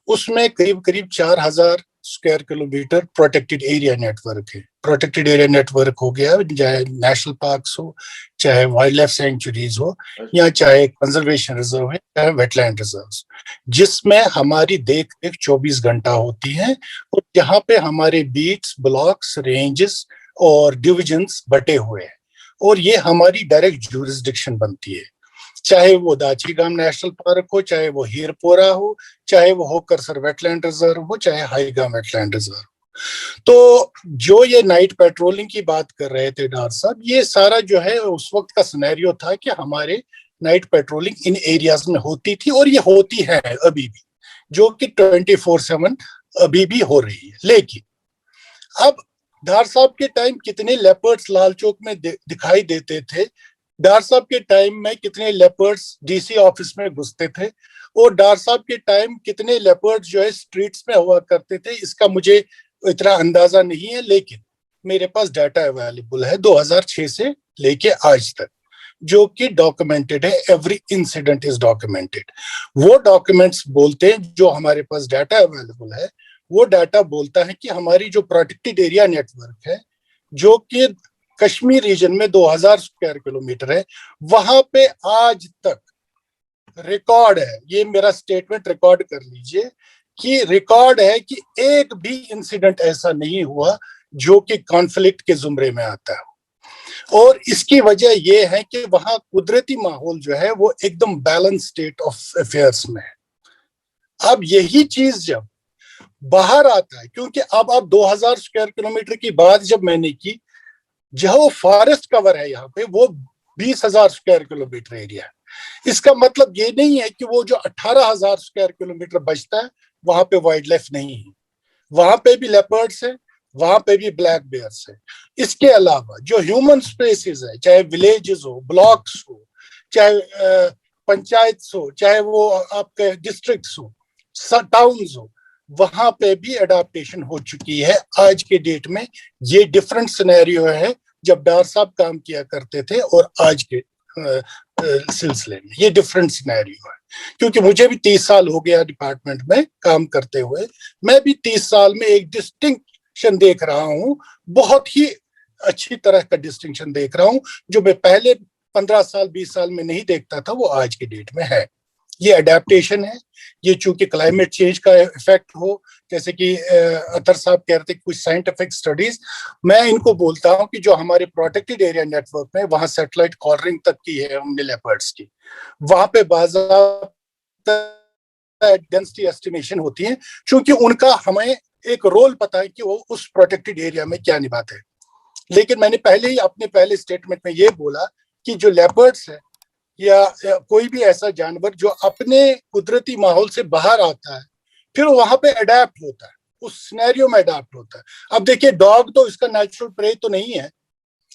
उसमें करीब करीब 4,000 square kilometre protected area network है। प्रोटेक्टेड एरिया नेटवर्क हो गया, चाहे नेशनल पार्क्स हो, चाहे वाइल्ड लाइफ सेंचुरीज हो, या चाहे कंजर्वेशन रिजर्व है, चाहे वेटलैंड रिजर्व्स, जिसमें हमारी देख रेख 24 घंटा होती है, और जहाँ पे हमारे बीट्स, ब्लॉक्स, रेंजेस और डिविजन्स बटे हुए हैं, और ये हमारी डायरेक्ट ज्यूरिसडिक्शन बनती है। चाहे वो दाचीगाम नेशनल पार्क हो, चाहे वो हीरपोरा हो, चाहे वो होकरसर वेटलैंड रिजर्व हो, चाहे हाईगाम वेटलैंड रिजर्व। तो जो ये नाइट पेट्रोलिंग की बात कर रहे थे डार साहब, ये सारा जो है उस वक्त का सिनेरियो था कि हमारे नाइट पेट्रोलिंग इन एरियाज में होती थी, और ये होती है अभी भी, जो कि 24/7 अभी भी हो रही है। लेकिन अब डार साहब के टाइम कितने लेपर्ड्स लाल चौक में दिखाई देते थे, डार साहब के टाइम में कितने लेपर्ड्स डीसी ऑफिस में घुसते थे, और डार साहब के टाइम कितने लेपर्ड्स जो है स्ट्रीट्स में हुआ करते थे, इसका मुझे इतना अंदाजा नहीं है। लेकिन मेरे पास डाटा अवेलेबल है 2006 से लेके आज तक, जो कि डॉक्यूमेंटेड है। Every incident is documented. वो डॉक्यूमेंट्स बोलते हैं, जो हमारे पास डाटा अवेलेबल है, वो डाटा बोलता है कि हमारी जो प्रोटेक्टेड एरिया नेटवर्क है, जो कि कश्मीर रीजन में 2000 स्क्वायर किलोमीटर है, वहां पे आज तक रिकॉर्ड है, ये मेरा स्टेटमेंट रिकॉर्ड कर लीजिए, कि रिकॉर्ड है कि एक भी इंसिडेंट ऐसा नहीं हुआ जो कि कॉन्फ्लिक्ट के जुमरे में आता है। और इसकी वजह यह है कि वहां कुदरती माहौल जो है वो एकदम बैलेंस स्टेट ऑफ अफेयर्स में है। अब यही चीज जब बाहर आता है, क्योंकि अब 2000 स्क्वायर किलोमीटर की बात जब मैंने की, जो फॉरेस्ट कवर है यहाँ पे वो 20,000 स्क्वायर किलोमीटर एरिया है। इसका मतलब ये नहीं है कि वो जो 18,000 स्क्वायर किलोमीटर बचता है वहां पे वाइल्ड लाइफ नहीं है, वहां पे भी लेपर्ड्स है, वहां पे भी ब्लैक बेयर्स है। इसके अलावा जो ह्यूमन स्पेसेस है, चाहे विलेजेस हो, ब्लॉक्स हो, चाहे पंचायत हो, चाहे वो आपके डिस्ट्रिक्ट्स हो, टाउन्स हो, वहां पे भी अडाप्टेशन हो चुकी है आज के डेट में। ये डिफरेंट सिनेरियो है जब डार साहब काम किया करते थे और आज के सिलसिले में, ये डिफरेंट सिनेरियो है। क्योंकि मुझे भी 30 साल हो गया डिपार्टमेंट में काम करते हुए, मैं भी 30 साल में एक डिस्टिंक्शन देख रहा हूँ, बहुत ही अच्छी तरह का डिस्टिंक्शन देख रहा हूँ, जो मैं पहले 15 साल 20 साल में नहीं देखता था, वो आज के डेट में है। ये अडेप्टेशन है, ये चूंकि क्लाइमेट चेंज का इफेक्ट हो, जैसे कि अतर साहब कह रहे थे कुछ साइंटिफिक स्टडीज, मैं इनको बोलता हूं कि जो हमारे प्रोटेक्टेड एरिया नेटवर्क में, वहां सैटेलाइट कॉलरिंग तक की है हमने लेपर्ड्स की, वहां पे बाज़ाब्ता डेंसिटी एस्टिमेशन होती है, क्योंकि उनका हमें एक रोल पता है कि वो उस प्रोटेक्टेड एरिया में क्या निभाते हैं। लेकिन मैंने पहले ही अपने पहले स्टेटमेंट में ये बोला कि जो लेपर्ड्स है या कोई भी ऐसा जानवर जो अपने कुदरती माहौल से बाहर आता है, फिर वहां पे अडेप्ट होता है, उस सिनेरियो में अडेप्ट होता है। अब देखिए, डॉग तो इसका नेचुरल प्रे तो नहीं है,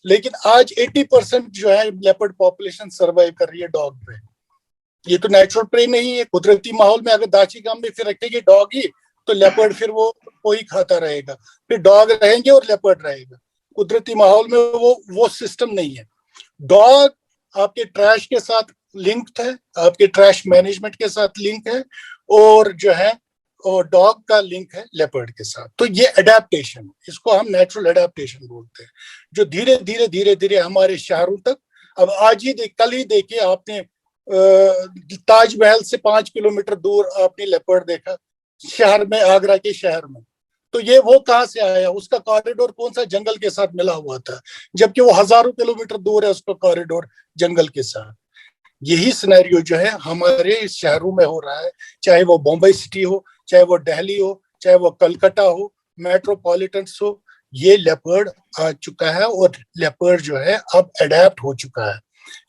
लेकिन आज 80% जो है लेपर्ड पॉपुलेशन सर्वाइव कर रही है डॉग पे। ये तो नेचुरल प्रे नहीं है। कुदरती माहौल में अगर दाची गांव में फिर रखेंगे डॉग ही, तो लेपर्ड फिर वो कोई खाता रहेगा, फिर डॉग रहेंगे और लेपर्ड रहेगा। कुदरती माहौल में वो सिस्टम नहीं है। डॉग आपके ट्रैश के साथ लिंक्ड है, आपके ट्रैश मैनेजमेंट के साथ लिंक है, और जो है और डॉग का लिंक है लेपर्ड के साथ। तो ये अडेप्टेशन, इसको हम नेचुरल अडेप्टेशन बोलते हैं, जो धीरे धीरे धीरे धीरे हमारे शहरों तक। अब आज ही कल ही देखिए आपने ताजमहल से 5 किलोमीटर दूर आपने लेपर्ड देखा, शहर में, आगरा के शहर में। तो ये वो कहाँ से आया? उसका कॉरिडोर कौन सा जंगल के साथ मिला हुआ था, जबकि वो हजारों किलोमीटर दूर है उसका कॉरिडोर जंगल के साथ। यही सिनेरियो जो है हमारे शहरों में हो रहा है, चाहे वो बॉम्बे सिटी हो, चाहे वो दिल्ली हो, चाहे वो कलकत्ता हो, मेट्रोपॉलिटन्स हो। ये लेपर्ड आ चुका है, और लेपर्ड जो है अब अडेप्ट हो चुका है।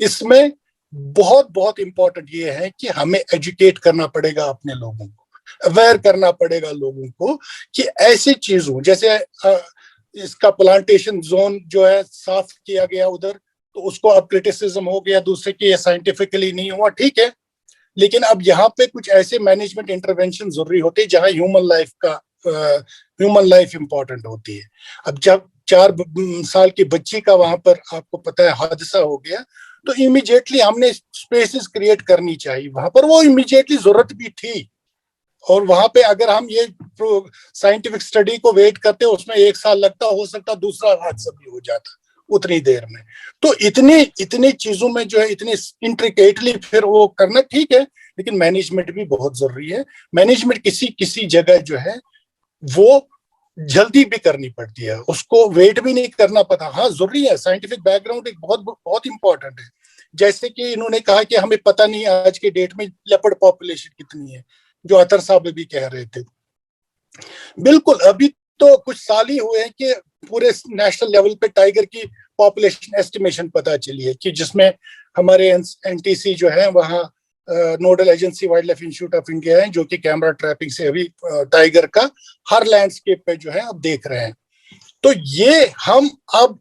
इसमें बहुत बहुत इंपॉर्टेंट ये है कि हमें एजुकेट करना पड़ेगा अपने लोगों को, अवेयर करना पड़ेगा लोगों को कि ऐसी चीज हो, जैसे इसका प्लांटेशन जोन जो है साफ किया गया उधर, तो उसको अब क्रिटिसिज्म हो गया दूसरे की, साइंटिफिकली नहीं हुआ, ठीक है। लेकिन अब यहाँ पे कुछ ऐसे मैनेजमेंट इंटरवेंशन जरूरी होते हैं जहां ह्यूमन लाइफ इंपॉर्टेंट होती है। अब जब 4 साल की बच्ची का वहां पर आपको पता है हादसा हो गया, तो इमीडिएटली हमने स्पेसेस क्रिएट करनी चाहिए वहां पर, वो इमीडिएटली जरूरत भी थी। और वहां पे अगर हम ये साइंटिफिक स्टडी को वेट करते उसमें 1 साल लगता, हो सकता दूसरा हादसा भी हो जाता उतनी देर में। तो इतनी चीजों में जो है इतनी इंट्रिकेटली फिर वो करना ठीक है, लेकिन मैनेजमेंट भी बहुत जरूरी है। मैनेजमेंट किसी जगह जो है वो जल्दी भी करनी पड़ती है, उसको वेट भी नहीं करना पड़ता। हाँ जरूरी है, साइंटिफिक बैकग्राउंड एक बहुत बहुत इंपॉर्टेंट है। जैसे कि इन्होंने कहा कि हमें पता नहीं आज के डेट में लेपर्ड पॉपुलेशन कितनी है, जो अतर साहब भी कह रहे थे। बिल्कुल, अभी तो कुछ साल ही हुए हैं कि पूरे नेशनल लेवल पे टाइगर की पॉपुलेशन एस्टिमेशन पता चली है, कि जिसमें हमारे एनटीसी जो है वहाँ nodal agency wild life institute of India है, जो कि कैमरा ट्रैपिंग से अभी टाइगर का हर लैंडस्केप पे जो है अब देख रहे हैं। तो ये हम अब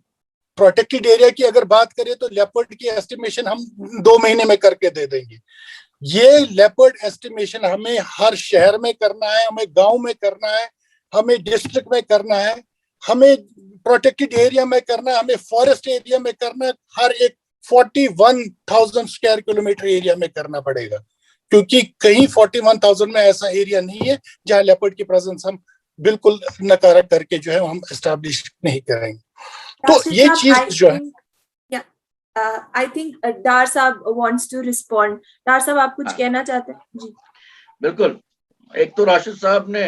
प्रोटेक्टेड एरिया की अगर बात करें तो लेपर्ड की एस्टिमेशन हम 2 महीने में करके दे देंगे। ये लेपर्ड एस्टिमेशन हमें हर शहर में करना है, हमें गांव में करना है, हमें डिस्ट्रिक्ट में करना है, हमें प्रोटेक्टेड एरिया में करना है, हमें फॉरेस्ट एरिया में करना है। हर एक 41,000 स्क्वायर किलोमीटर एरिया में करना पड़ेगा, क्योंकि कहीं 41,000 में ऐसा एरिया नहीं है जहां लेपर्ड की प्रेजेंस हम बिल्कुल नकारा करके जो है हम एस्टैब्लिश नहीं करेंगे। तो ये चीज जो है, आई थिंक डार साहब वांट्स टू रिस्पॉन्ड। डार साहब आप कुछ कहना चाहते हैं? जी बिल्कुल। एक तो राशिद साहब ने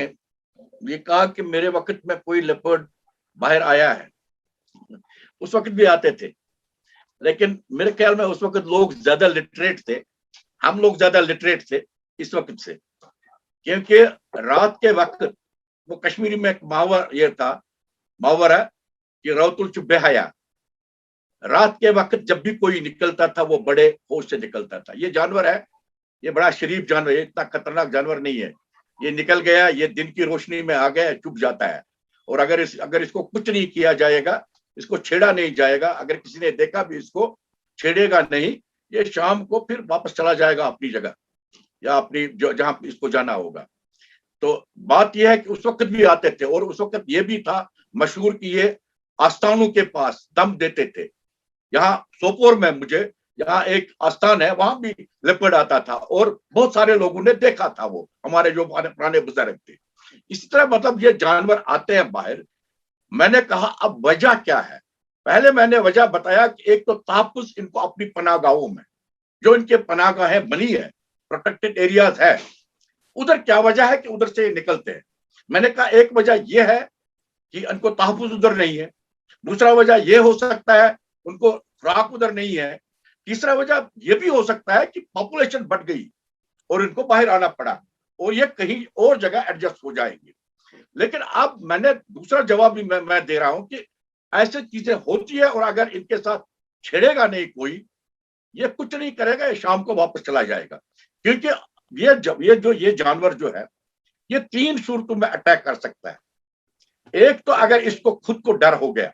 ये कहा कि मेरे वक्त में कोई लेपर्ड बाहर आया है, उस वक्त भी आते थे, लेकिन मेरे ख्याल में उस वक्त लोग ज्यादा लिटरेट थे, हम लोग ज्यादा लिटरेट थे इस वक्त से, क्योंकि रात के वक्त वो कश्मीरी में एक मुहावरा है कि रौतुल चुब्बे हया, रात के वक्त जब भी कोई निकलता था वो बड़े होश से निकलता था। ये जानवर है, ये बड़ा शरीफ जानवर है, इतना खतरनाक जानवर नहीं है। ये निकल गया, ये दिन की रोशनी में आ गया, चुप जाता है। और अगर इसको कुछ नहीं किया जाएगा, इसको छेड़ा नहीं जाएगा, अगर किसी ने देखा भी इसको छेड़ेगा नहीं, ये शाम को फिर वापस चला जाएगा अपनी जगह या अपनी जहां इसको जाना होगा। तो बात यह है कि उस वक्त भी आते थे, और उस वक्त ये भी था मशहूर कि ये आस्थानों के पास दम देते थे। यहाँ सोपोर में मुझे यहाँ एक आस्थान है, वहां भी लेपर्ड आता था और बहुत सारे लोगों ने देखा था, वो हमारे जो पुराने बुजुर्ग थे। इसी तरह मतलब ये जानवर आते हैं बाहर। मैंने कहा अब वजह क्या है? पहले मैंने वजह बताया कि एक तो तहफ्फुज़ इनको अपनी पनाहगाहों में, जो इनके पनाहगाहें बनी है, प्रोटेक्टेड एरियाज है, उधर क्या वजह है कि उधर से ये निकलते हैं। मैंने कहा एक वजह यह है कि इनको तहफ्फुज़ उधर नहीं है, दूसरा वजह यह हो सकता है उनको खुराक उधर नहीं है, तीसरा वजह यह भी हो सकता है कि पॉपुलेशन बढ़ गई और इनको बाहर आना पड़ा और ये कहीं और जगह एडजस्ट हो जाएंगे। लेकिन अब मैंने दूसरा जवाब भी मैं दे रहा हूं कि ऐसी चीजें होती है, और अगर इनके साथ छेड़ेगा नहीं कोई, ये कुछ नहीं करेगा, ये शाम को वापस चला जाएगा। क्योंकि ये जानवर जो है ये 3 सूरतों में अटैक कर सकता है। एक तो अगर इसको खुद को डर हो गया,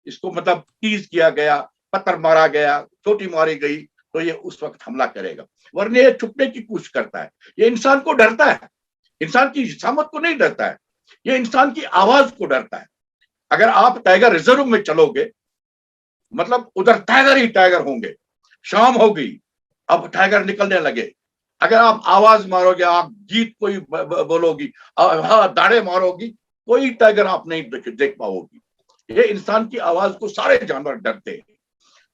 इसको मतलब टीज किया गया, पत्थर मारा गया, चोटी मारी गई, तो ये उस वक्त हमला करेगा। वरना ये छुपने की कोशिश करता है, ये इंसान को डरता है, इंसान की शामत को नहीं डरता है, ये इंसान की आवाज को डरता है। अगर आप टाइगर रिजर्व में चलोगे, मतलब उधर टाइगर ही टाइगर होंगे, शाम हो गई, अब टाइगर निकलने लगे, अगर आप आवाज मारोगे, आप गीत कोई बोलोगी, हाँ दाड़े मारोगी, कोई टाइगर आप नहीं देख पाओगी। ये इंसान की आवाज को सारे जानवर डरते हैं।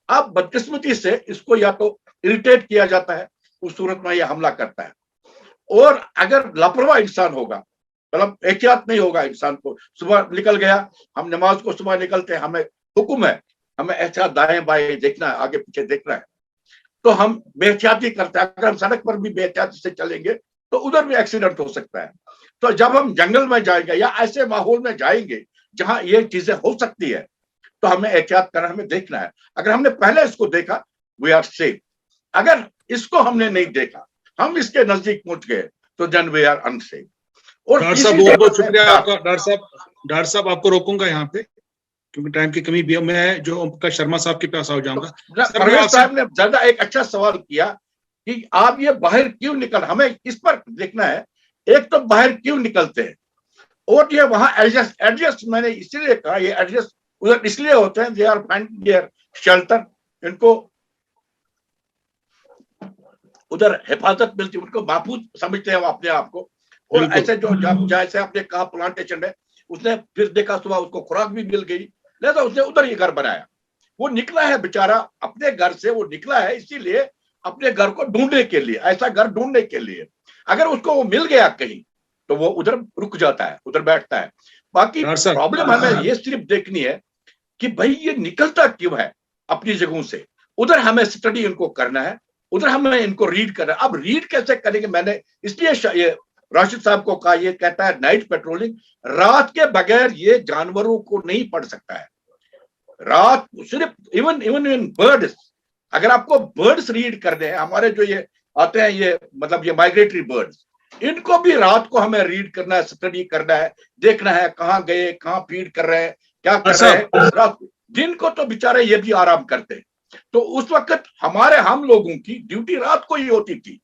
अब बदकिस्मती से इसको या तो इरिटेट किया जाता है, उस सूरत में यह हमला करता है। और अगर लापरवाह इंसान होगा, मतलब एहतियात नहीं होगा इंसान को, सुबह निकल गया, हम नमाज को सुबह निकलते हैं, हमें हुक्म है, हमें एहतियात दाएं बाएं देखना है, आगे पीछे देखना है, तो हम बेहतियाती करते हैं। अगर हम सड़क पर भी बेहतियाती से चलेंगे तो उधर भी एक्सीडेंट हो सकता है। तो जब हम जंगल में जाएंगे या ऐसे माहौल में जाएंगे जहां ये चीजें हो सकती है, तो हमें एहतियात करना, हमें देखना है। अगर हमने पहले इसको देखा, वी आर सेफ। अगर इसको हमने नहीं देखा, हम इसके नजदीक पहुंच गए, तो देन वी आर अनसेफ। और डॉक्टर साहब बहुत बहुत शुक्रिया आपका। डॉक्टर साहब आपको रोकूंगा यहाँ पे क्योंकि टाइम की कमी भी है। मैं जो ओमप्रकाश शर्मा साहब के पास आ जाऊंगा। परवेज साहब ने ज्यादा एक अच्छा सवाल किया कि आप ये बाहर क्यों निकल, हमें इस पर देखना है। एक तो बाहर क्यों निकलते हैं, और ये वहां एडजस्ट मैंने इसलिए कहा, ये एडजस्ट उधर इसलिए होते हैं, they are finding their shelter, इनको उधर हिफाजत मिलती, उनको महफूज समझते हैं वो अपने आप को। और ऐसे जो जैसे आपने कहा प्लांटेशन में, उसने फिर देखा सुबह उसको खुराक भी मिल गई, लिहाजा उसने उधर ही घर बनाया। वो निकला है बेचारा अपने घर से, वो निकला है इसीलिए अपने घर को ढूंढने के लिए, ऐसा घर ढूंढने के लिए। अगर उसको वो मिल गया कहीं तो वो उधर रुक जाता है, उधर बैठता है। बाकी प्रॉब्लम हमें ये सिर्फ देखनी है कि भाई ये निकलता क्यों है अपनी जगहों से, उधर हमें स्टडी इनको करना है, उधर हमें इनको रीड करना है। अब रीड कैसे करेंगे, मैंने इसलिए ये राशिद साहब को कहा, ये कहता है नाइट पेट्रोलिंग, रात के बगैर ये जानवरों को नहीं पढ़ सकता है। रात सिर्फ इवन इन बर्ड्स, अगर आपको बर्ड्स रीड करने हैं, हमारे जो ये आते हैं ये मतलब ये माइग्रेटरी बर्ड्स, इनको भी रात को हमें रीड करना है, स्टडी करना है, देखना है कहाँ गए, कहाँ फीड कर रहे हैं, क्या कर रहे हैं रात को। दिन को तो बेचारे ये भी आराम करते हैं, तो उस वक्त हम लोगों की ड्यूटी रात को ही होती थी।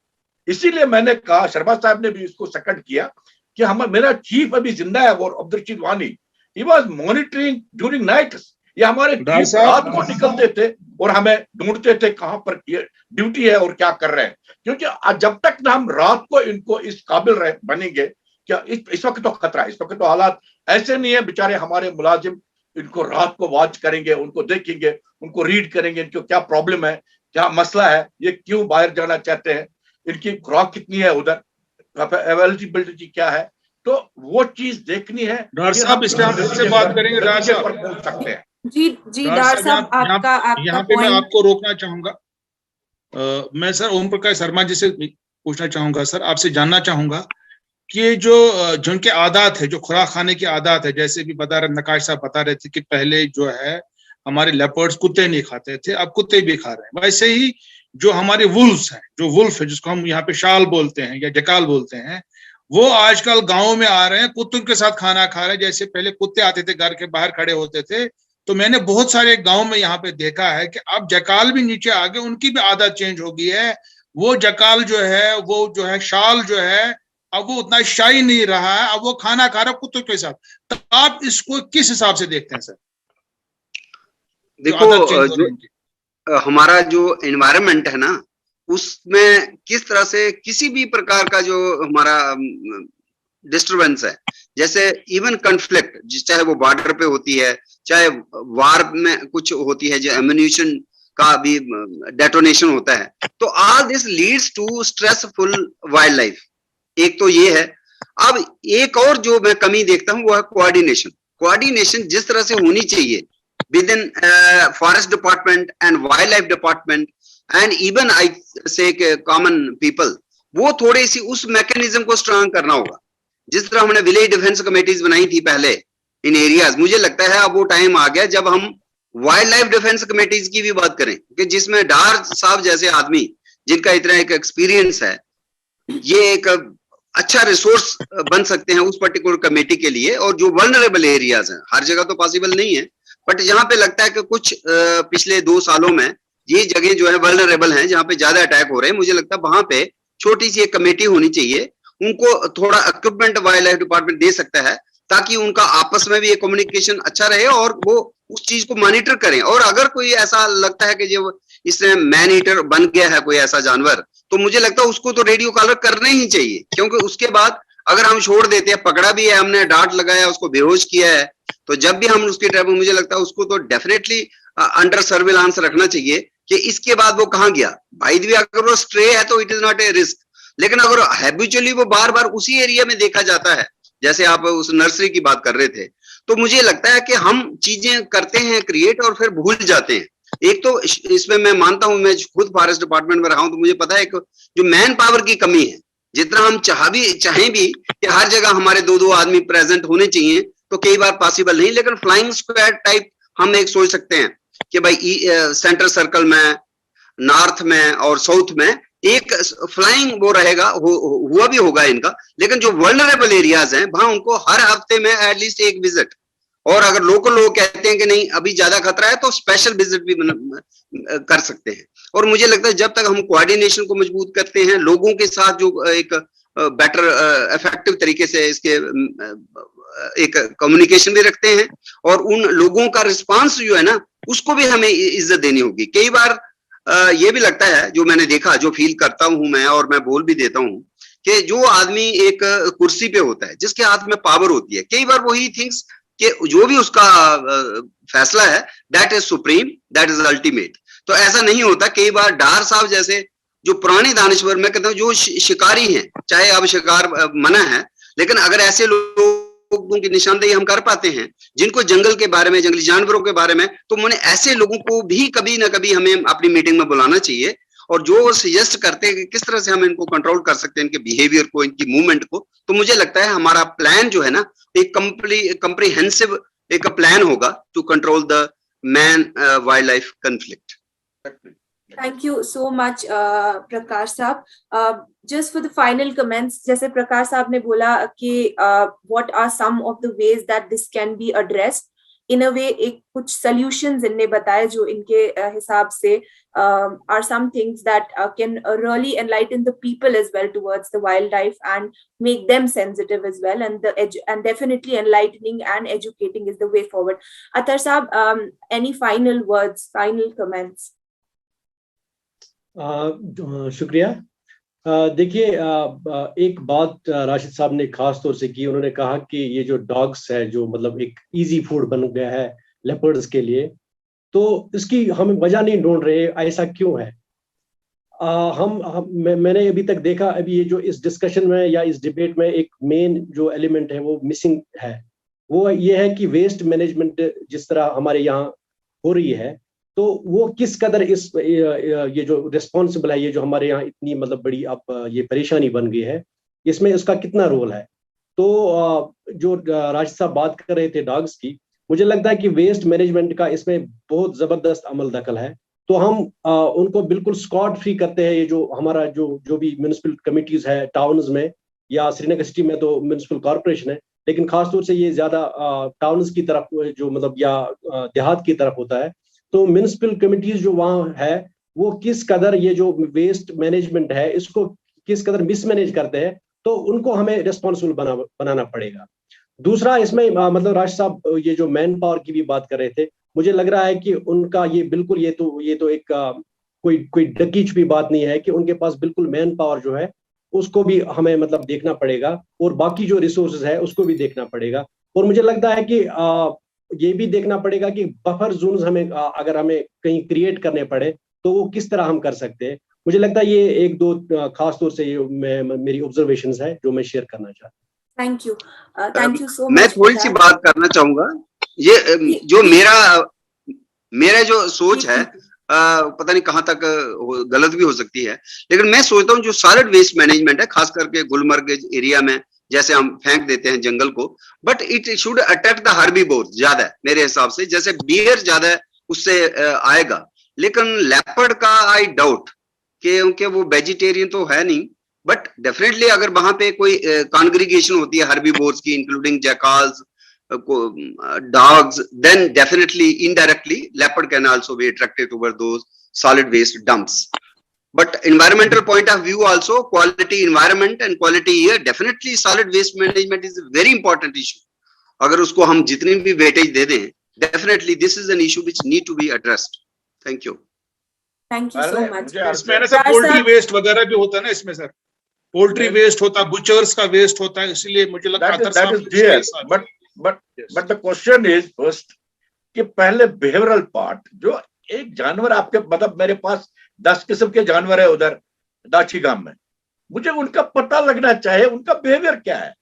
इसीलिए मैंने कहा, शर्मा साहब ने भी इसको सेकंड किया कि मेरा चीफ अभी जिंदा है, वो अब्दुल वानी, he was monitoring during night. ये हमारे रात को निकलते थे और हमें ढूंढते थे कहां पर ड्यूटी है और क्या कर रहे हैं, क्योंकि जब तक ना हम रात को इनको इस काबिल बनेंगे, क्या इस वक्त तो खतरा है, इस वक्त तो हालात ऐसे नहीं है, बेचारे हमारे मुलाजिम इनको रात को वॉच करेंगे, उनको देखेंगे, उनको रीड करेंगे, इनको क्या प्रॉब्लम है, क्या मसला है, ये क्यों बाहर जाना चाहते हैं, इनकी खुराक कितनी है, उधर अवेलेबिलिटी क्या है, तो वो चीज देखनी है। डॉक्टर साहब इसमें हम इससे बात करेंगे, डॉक्टर साहब पहुंच सकते हैं। जी डॉक्टर साहब, आपका यहाँ पे मैं आपको रोकना चाहूंगा। मैं सर ओम प्रकाश शर्मा जी से पूछना चाहूंगा, सर आपसे जानना चाहूंगा कि जो जिनके आदात है, जो खुराक खाने की आदात है, जैसे भी बता रहे नकाश साहब बता रहे थे कि पहले जो है हमारे लेपर्ड्स कुत्ते नहीं खाते थे, अब कुत्ते भी खा रहे हैं। वैसे ही जो हमारे वुल्व्स हैं, जो वुल्फ है जिसको हम यहाँ पे शाल बोलते हैं या जकाल बोलते हैं, वो आजकल गाँव में आ रहे हैं, कुत्तों के साथ खाना खा रहे हैं। जैसे पहले कुत्ते आते थे घर के बाहर खड़े होते थे, तो मैंने बहुत सारे गांव में यहाँ पे देखा है कि अब जकाल भी नीचे आ गए, उनकी भी आदत चेंज हो गई है। वो जकाल जो है, वो जो है शाल जो है, अब वो उतना शाही नहीं रहा है, अब वो खाना खा रहा है कुत्तों के साथ। तो आप इसको किस हिसाब से देखते हैं सर? देखो, हमारा जो एनवायरनमेंट है ना, उसमें किस तरह से किसी भी प्रकार का जो हमारा डिस्टरबेंस है, जैसे इवन कॉन्फ्लिक्ट, चाहे वो बॉर्डर पे होती है, चाहे वार में कुछ होती है, जो एम्युनिशन का भी डेटोनेशन होता है, तो all this leads to stressful wildlife. एक तो ये है। अब एक और जो मैं कमी देखता हूँ वो है कोऑर्डिनेशन जिस तरह से होनी चाहिए with in forest department and wild life department and even I से कॉमन पीपल, वो थोड़ी सी उस मैकेनिज्म को स्ट्रांग करना होगा। जिस तरह हमने विलेज डिफेंस कमेटीज बनाई थी पहले इन एरियाज, मुझे लगता है अब वो टाइम आ गया जब हम वाइल्ड लाइफ डिफेंस कमेटीज की भी बात करें, कि जिसमें डार साहब जैसे आदमी जिनका इतना एक एक्सपीरियंस है, ये एक अच्छा रिसोर्स बन सकते हैं उस पर्टिकुलर कमेटी के लिए। और जो वल्नरेबल एरियाज हैं, हर जगह तो पॉसिबल नहीं है, बट जहां पे लगता है कि कुछ पिछले 2 सालों में ये जगह जो है वल्नरेबल हैं, जहां पे ज्यादा अटैक हो रहे हैं, मुझे लगता है वहां पे छोटी सी एक कमेटी होनी चाहिए। उनको थोड़ा इक्विपमेंट वाइल्ड लाइफ डिपार्टमेंट दे सकता है, ताकि उनका आपस में भी एक कम्युनिकेशन अच्छा रहे और वो उस चीज को मॉनिटर करें। और अगर कोई ऐसा लगता है कि जो इसने मैन ईटर बन गया है कोई ऐसा जानवर, तो मुझे लगता है उसको तो रेडियो कॉलर करना ही चाहिए, क्योंकि उसके बाद अगर हम छोड़ देते हैं, पकड़ा भी है हमने, डांट लगाया, उसको बेहोश किया है, तो जब भी हम उसकी ट्रैप, मुझे लगता है उसको तो डेफिनेटली अंडर सर्विलांस रखना चाहिए कि इसके बाद वो कहाँ गया। भाई भी अगर वो स्ट्रे है तो it is not a risk, लेकिन अगर हैबिचुअली वो बार बार उसी एरिया में देखा जाता है, जैसे आप उस नर्सरी की बात कर रहे थे, तो मुझे लगता है कि हम चीजें करते हैं क्रिएट और फिर भूल जाते हैं। एक तो इसमें मैं मानता हूं, मैं खुद फॉरेस्ट डिपार्टमेंट में रहा हूं, तो मुझे पता है कि जो मैन पावर की कमी है, जितना हम चाहें भी कि हर जगह हमारे 2-2 आदमी प्रेजेंट होने चाहिए, तो कई बार पॉसिबल नहीं। लेकिन फ्लाइंग स्क्वाड टाइप हम एक सोच सकते हैं कि भाई सेंटर सर्कल में, नॉर्थ में और साउथ में एक फ्लाइंग वो रहेगा, हुआ भी होगा इनका। लेकिन जो वल्नरेबल एरियाज हैं, वहां उनको हर हफ्ते में एटलीस्ट एक विजिट, और अगर लोकल लोग कहते हैं कि नहीं अभी ज्यादा खतरा है, तो स्पेशल विजिट भी कर सकते हैं। और मुझे लगता है जब तक हम कोऑर्डिनेशन को मजबूत करते हैं, लोगों के साथ जो एक बेटर इफेक्टिव तरीके से इसके एक कम्युनिकेशन भी रखते हैं, और उन लोगों का रिस्पांस जो है ना, उसको भी हमें इज्जत देनी होगी। कई बार ये भी लगता है, जो मैंने देखा, जो फील करता हूं मैं, और मैं बोल भी देता हूं, कि जो आदमी एक कुर्सी पे होता है, जिसके हाथ में पावर होती है, कई बार वही थिंक्स कि जो भी उसका फैसला है, that is supreme, that is ultimate. तो ऐसा नहीं होता। कई बार डार साहब जैसे जो पुराने दानिश्वर, मैं कहता हूँ जो शिकारी हैं, चाहे अब शिकार मना है, लेकिन अगर ऐसे लोगों की निशानदेही हम कर पाते हैं, जिनको जंगल के बारे में, जंगली जानवरों के बारे में, तो उन्हें ऐसे लोगों को भी कभी ना कभी हमें अपनी मीटिंग में बुलाना चाहिए, और जो सजेस्ट करते हैं कि किस तरह से हम इनको कंट्रोल कर सकते हैं, इनके बिहेवियर को, इनकी मूवमेंट को, तो मुझे लगता है हमारा प्लान जो है ना, एक कंप्रीहेंसिव एक प्लान होगा to control the man wildlife conflict. Thank you so much, Prakash साहब. Just for the final comments, जैसे प्रकाश साहब ने बोला कि what are some of the ways that this can be addressed, in a way एक कुछ solutions इनने बताए जो इनके हिसाब से are some things that can really enlighten the people as well towards the wildlife and make them sensitive as well, and definitely enlightening and educating is the way forward. Athar साहब, any final words, final comments? शुक्रिया। देखिए, एक बात राशिद साहब ने खास तौर से की, उन्होंने कहा कि ये जो डॉग्स है, जो मतलब एक इजी फूड बन गया है लेपर्ड्स के लिए, तो इसकी हम वजह नहीं ढूंढ रहे, ऐसा क्यों है? मैंने अभी तक देखा, अभी ये जो इस डिस्कशन में या इस डिबेट में एक मेन जो एलिमेंट है वो मिसिंग है, वो ये है कि वेस्ट मैनेजमेंट जिस तरह हमारे यहाँ हो रही है, तो वो किस कदर इस ये जो रिस्पॉन्सिबल है, ये जो हमारे यहाँ इतनी मतलब बड़ी अब ये परेशानी बन गई है, इसमें उसका कितना रोल है? तो जो राशिद साहब बात कर रहे थे डॉग्स की, मुझे लगता है कि वेस्ट मैनेजमेंट का इसमें बहुत जबरदस्त अमल दखल है। तो हम उनको बिल्कुल स्कॉट फ्री करते हैं। ये जो हमारा जो भी म्यूनिसिपल कमिटीज है टाउन्स में, या श्रीनगर सिटी में तो म्यूनिसिपल कॉर्पोरेशन है, लेकिन खासतौर से ये ज्यादा टाउन्स की तरफ जो मतलब या देहात की तरफ होता है, तो म्यूनिसिपल कमिटीज जो वहाँ है, वो किस कदर ये जो वेस्ट मैनेजमेंट है इसको किस कदर मिसमैनेज करते हैं, तो उनको हमें रिस्पॉन्सिबल बनाना पड़ेगा। दूसरा, इसमें मतलब राशिद साहब ये जो मैन पावर की भी बात कर रहे थे, मुझे लग रहा है कि उनका ये बिल्कुल ये तो एक कोई ढकी छुपी बात नहीं है कि उनके पास बिल्कुल मैन पावर जो है उसको भी हमें मतलब देखना पड़ेगा, और बाकी जो रिसोर्सेज है उसको भी देखना पड़ेगा। और मुझे लगता है कि ये भी देखना पड़ेगा कि बफर जोन्स हमें अगर हमें कहीं क्रिएट करने पड़े तो वो किस तरह हम कर सकते हैं। मुझे लगता है ये एक दो खास तौर से ये मेरी ऑब्जर्वेशंस है जो मैं शेयर करना चाहता हूँ। Thank you so much. मैं थोड़ी सी बात करना चाहूंगा। ये जो मेरा जो सोच है, पता नहीं कहाँ तक गलत भी हो सकती है, लेकिन मैं सोचता हूँ जो सॉलिड वेस्ट मैनेजमेंट है, खास करके गुलमर्ग एरिया में जैसे हम फेंक देते हैं जंगल को, but it should attract the herbivore ज्यादा है मेरे हिसाब से। जैसे बियर ज्यादा है उससे आएगा, लेकिन लेपर्ड का आई डाउट, क्योंकि वो वेजिटेरियन तो है नहीं, बट डेफिनेटली अगर वहां पे कोई कॉन्ग्रीगेशन होती है हर्बीवोर्स की, including जैकाल्स, dogs, then definitely indirectly leopard can also be attracted toward those solid waste dumps. But environmental point of view also, quality environment and quality air, definitely solid waste management is a very important issue. अगर उसको हम जितनी भी वेटेज दे दें, definitely this is an issue which need to be addressed. Thank you. Thank you so much. इसमें ना सर पोल्ट्री वेस्ट वगैरह भी होता है ना इसमें सर, पोल्ट्री वेस्ट होता है, बुचर्स का वेस्ट होता है, इसलिए मुझे लगता है but the question is first कि पहले बिहेवियरल पार्ट, जो एक जानवर आपके मतलब मेरे पास 10 किस्म के जानवर है उधर दाची गांव में, मुझे उनका पता लगना चाहिए, उनका बिहेवियर क्या है,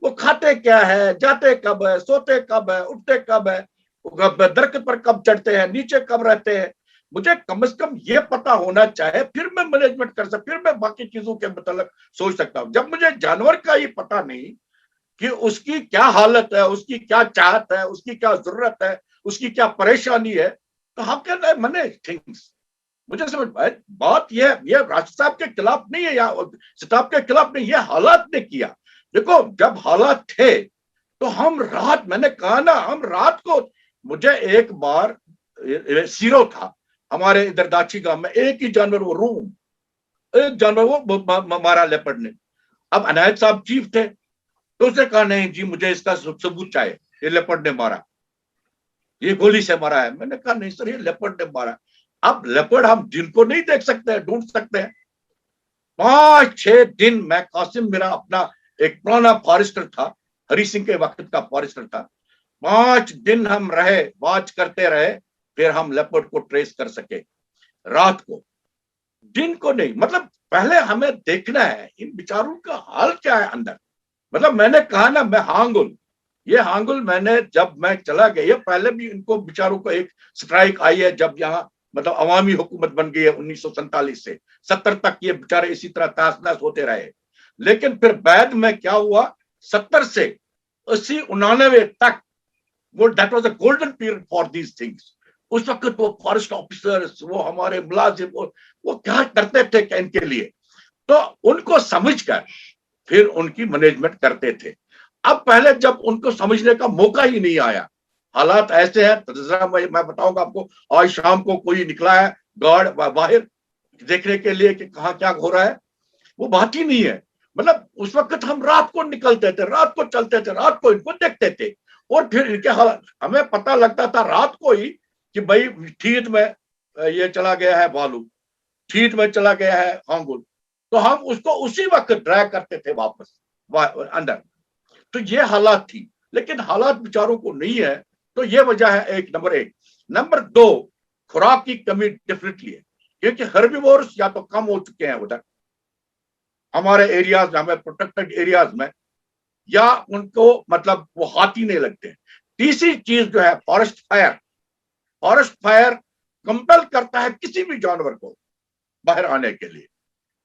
वो खाते क्या है, जाते कब है, सोते कब है, उठते कब है, दरख्त पर कब चढ़ते हैं, नीचे कब रहते हैं, मुझे कम से कम ये पता होना चाहिए, फिर मैं मैनेजमेंट कर सकता, फिर मैं बाकी चीजों के मतलब सोच सकता हूँ। जब मुझे जानवर का ही पता नहीं कि उसकी क्या हालत है, उसकी क्या चाहत है, उसकी क्या जरूरत है, उसकी क्या परेशानी है, तो how can I manage things? मुझे समझ बात ये राशिद साहब के खिलाफ नहीं है या सिताब के खिलाफ नहीं, ये हालात ने किया। देखो जब हालात थे तो हम रात, मैंने कहा ना, हम रात को, मुझे एक बार सीरो था हमारे इधर दाची गांव में, एक ही जानवर, वो रूम, एक जानवर वो मारा लेपर्ड ने। अब अनायत साहब चीफ थे, तो उसने कहा नहीं जी मुझे इसका सबूत चाहिए, ये लेपर्ड ने मारा, ये गोली से मारा है। मैंने कहा नहीं सर, ये लेपर्ड ने मारा। अब लेपर्ड हम जिनको नहीं देख सकते हैं, ढूंढ सकते हैं। 5-6 दिन मैं कासिम, मेरा अपना एक पुराना फॉरेस्टर था, हरी सिंह के वक्त का फॉरेस्टर था, 5 दिन हम रहे, वॉच करते रहे, फिर हम लेपर्ड को ट्रेस कर सके रात को, दिन को नहीं। मतलब पहले हमें देखना है इन बेचारों का हाल क्या है अंदर। मतलब मैंने कहा ना, मैं हांगुल, ये हांगुल मैंने जब मैं चला गया, ये पहले भी इनको बेचारों को एक स्ट्राइक आई है जब यहाँ मतलब अवामी हुकूमत बन गई है 1947 से 70 तक, ये बेचारे इसी तरह तहस-नहस होते रहे। लेकिन फिर बाद में क्या हुआ, 70 से 80-89 तक, वो that was a golden period for these things. उस वक्त वो फॉरेस्ट ऑफिसर्स, वो हमारे मुलाजिम, वो क्या करते थे क्या इनके लिए, तो उनको समझकर फिर उनकी मैनेजमेंट करते थे। अब पहले जब उनको समझने का मौका ही नहीं आया, हालात ऐसे हैं, तो जरा मैं बताऊंगा आपको, आज शाम को कोई निकला है गार्ड बाहर देखने के लिए कि कहाँ क्या हो रहा है, वो बात ही नहीं है। मतलब उस वक्त हम रात को निकलते थे, रात को चलते थे, रात को इनको देखते थे, और फिर इनके हालात हमें पता लगता था रात को ही कि भाई ठीत में ये चला गया है बालू, ठीत में चला गया है हांगुल, तो हम उसको उसी वक्त ड्रैग करते थे वापस अंदर। तो ये हालात थी, लेकिन हालात बेचारों को नहीं है। तो ये वजह है एक, नंबर 1। नंबर 2, खुराक की कमी डेफिनेटली है, क्योंकि हर्बीवोर्स या तो कम हो चुके हैं उधर हमारे एरियाज, हमें प्रोटेक्टेड एरियाज में, या उनको मतलब वो हाथी नहीं लगते हैं। तीसरी चीज जो है forest fire, forest fire compel करता है किसी भी जानवर को बाहर आने के लिए,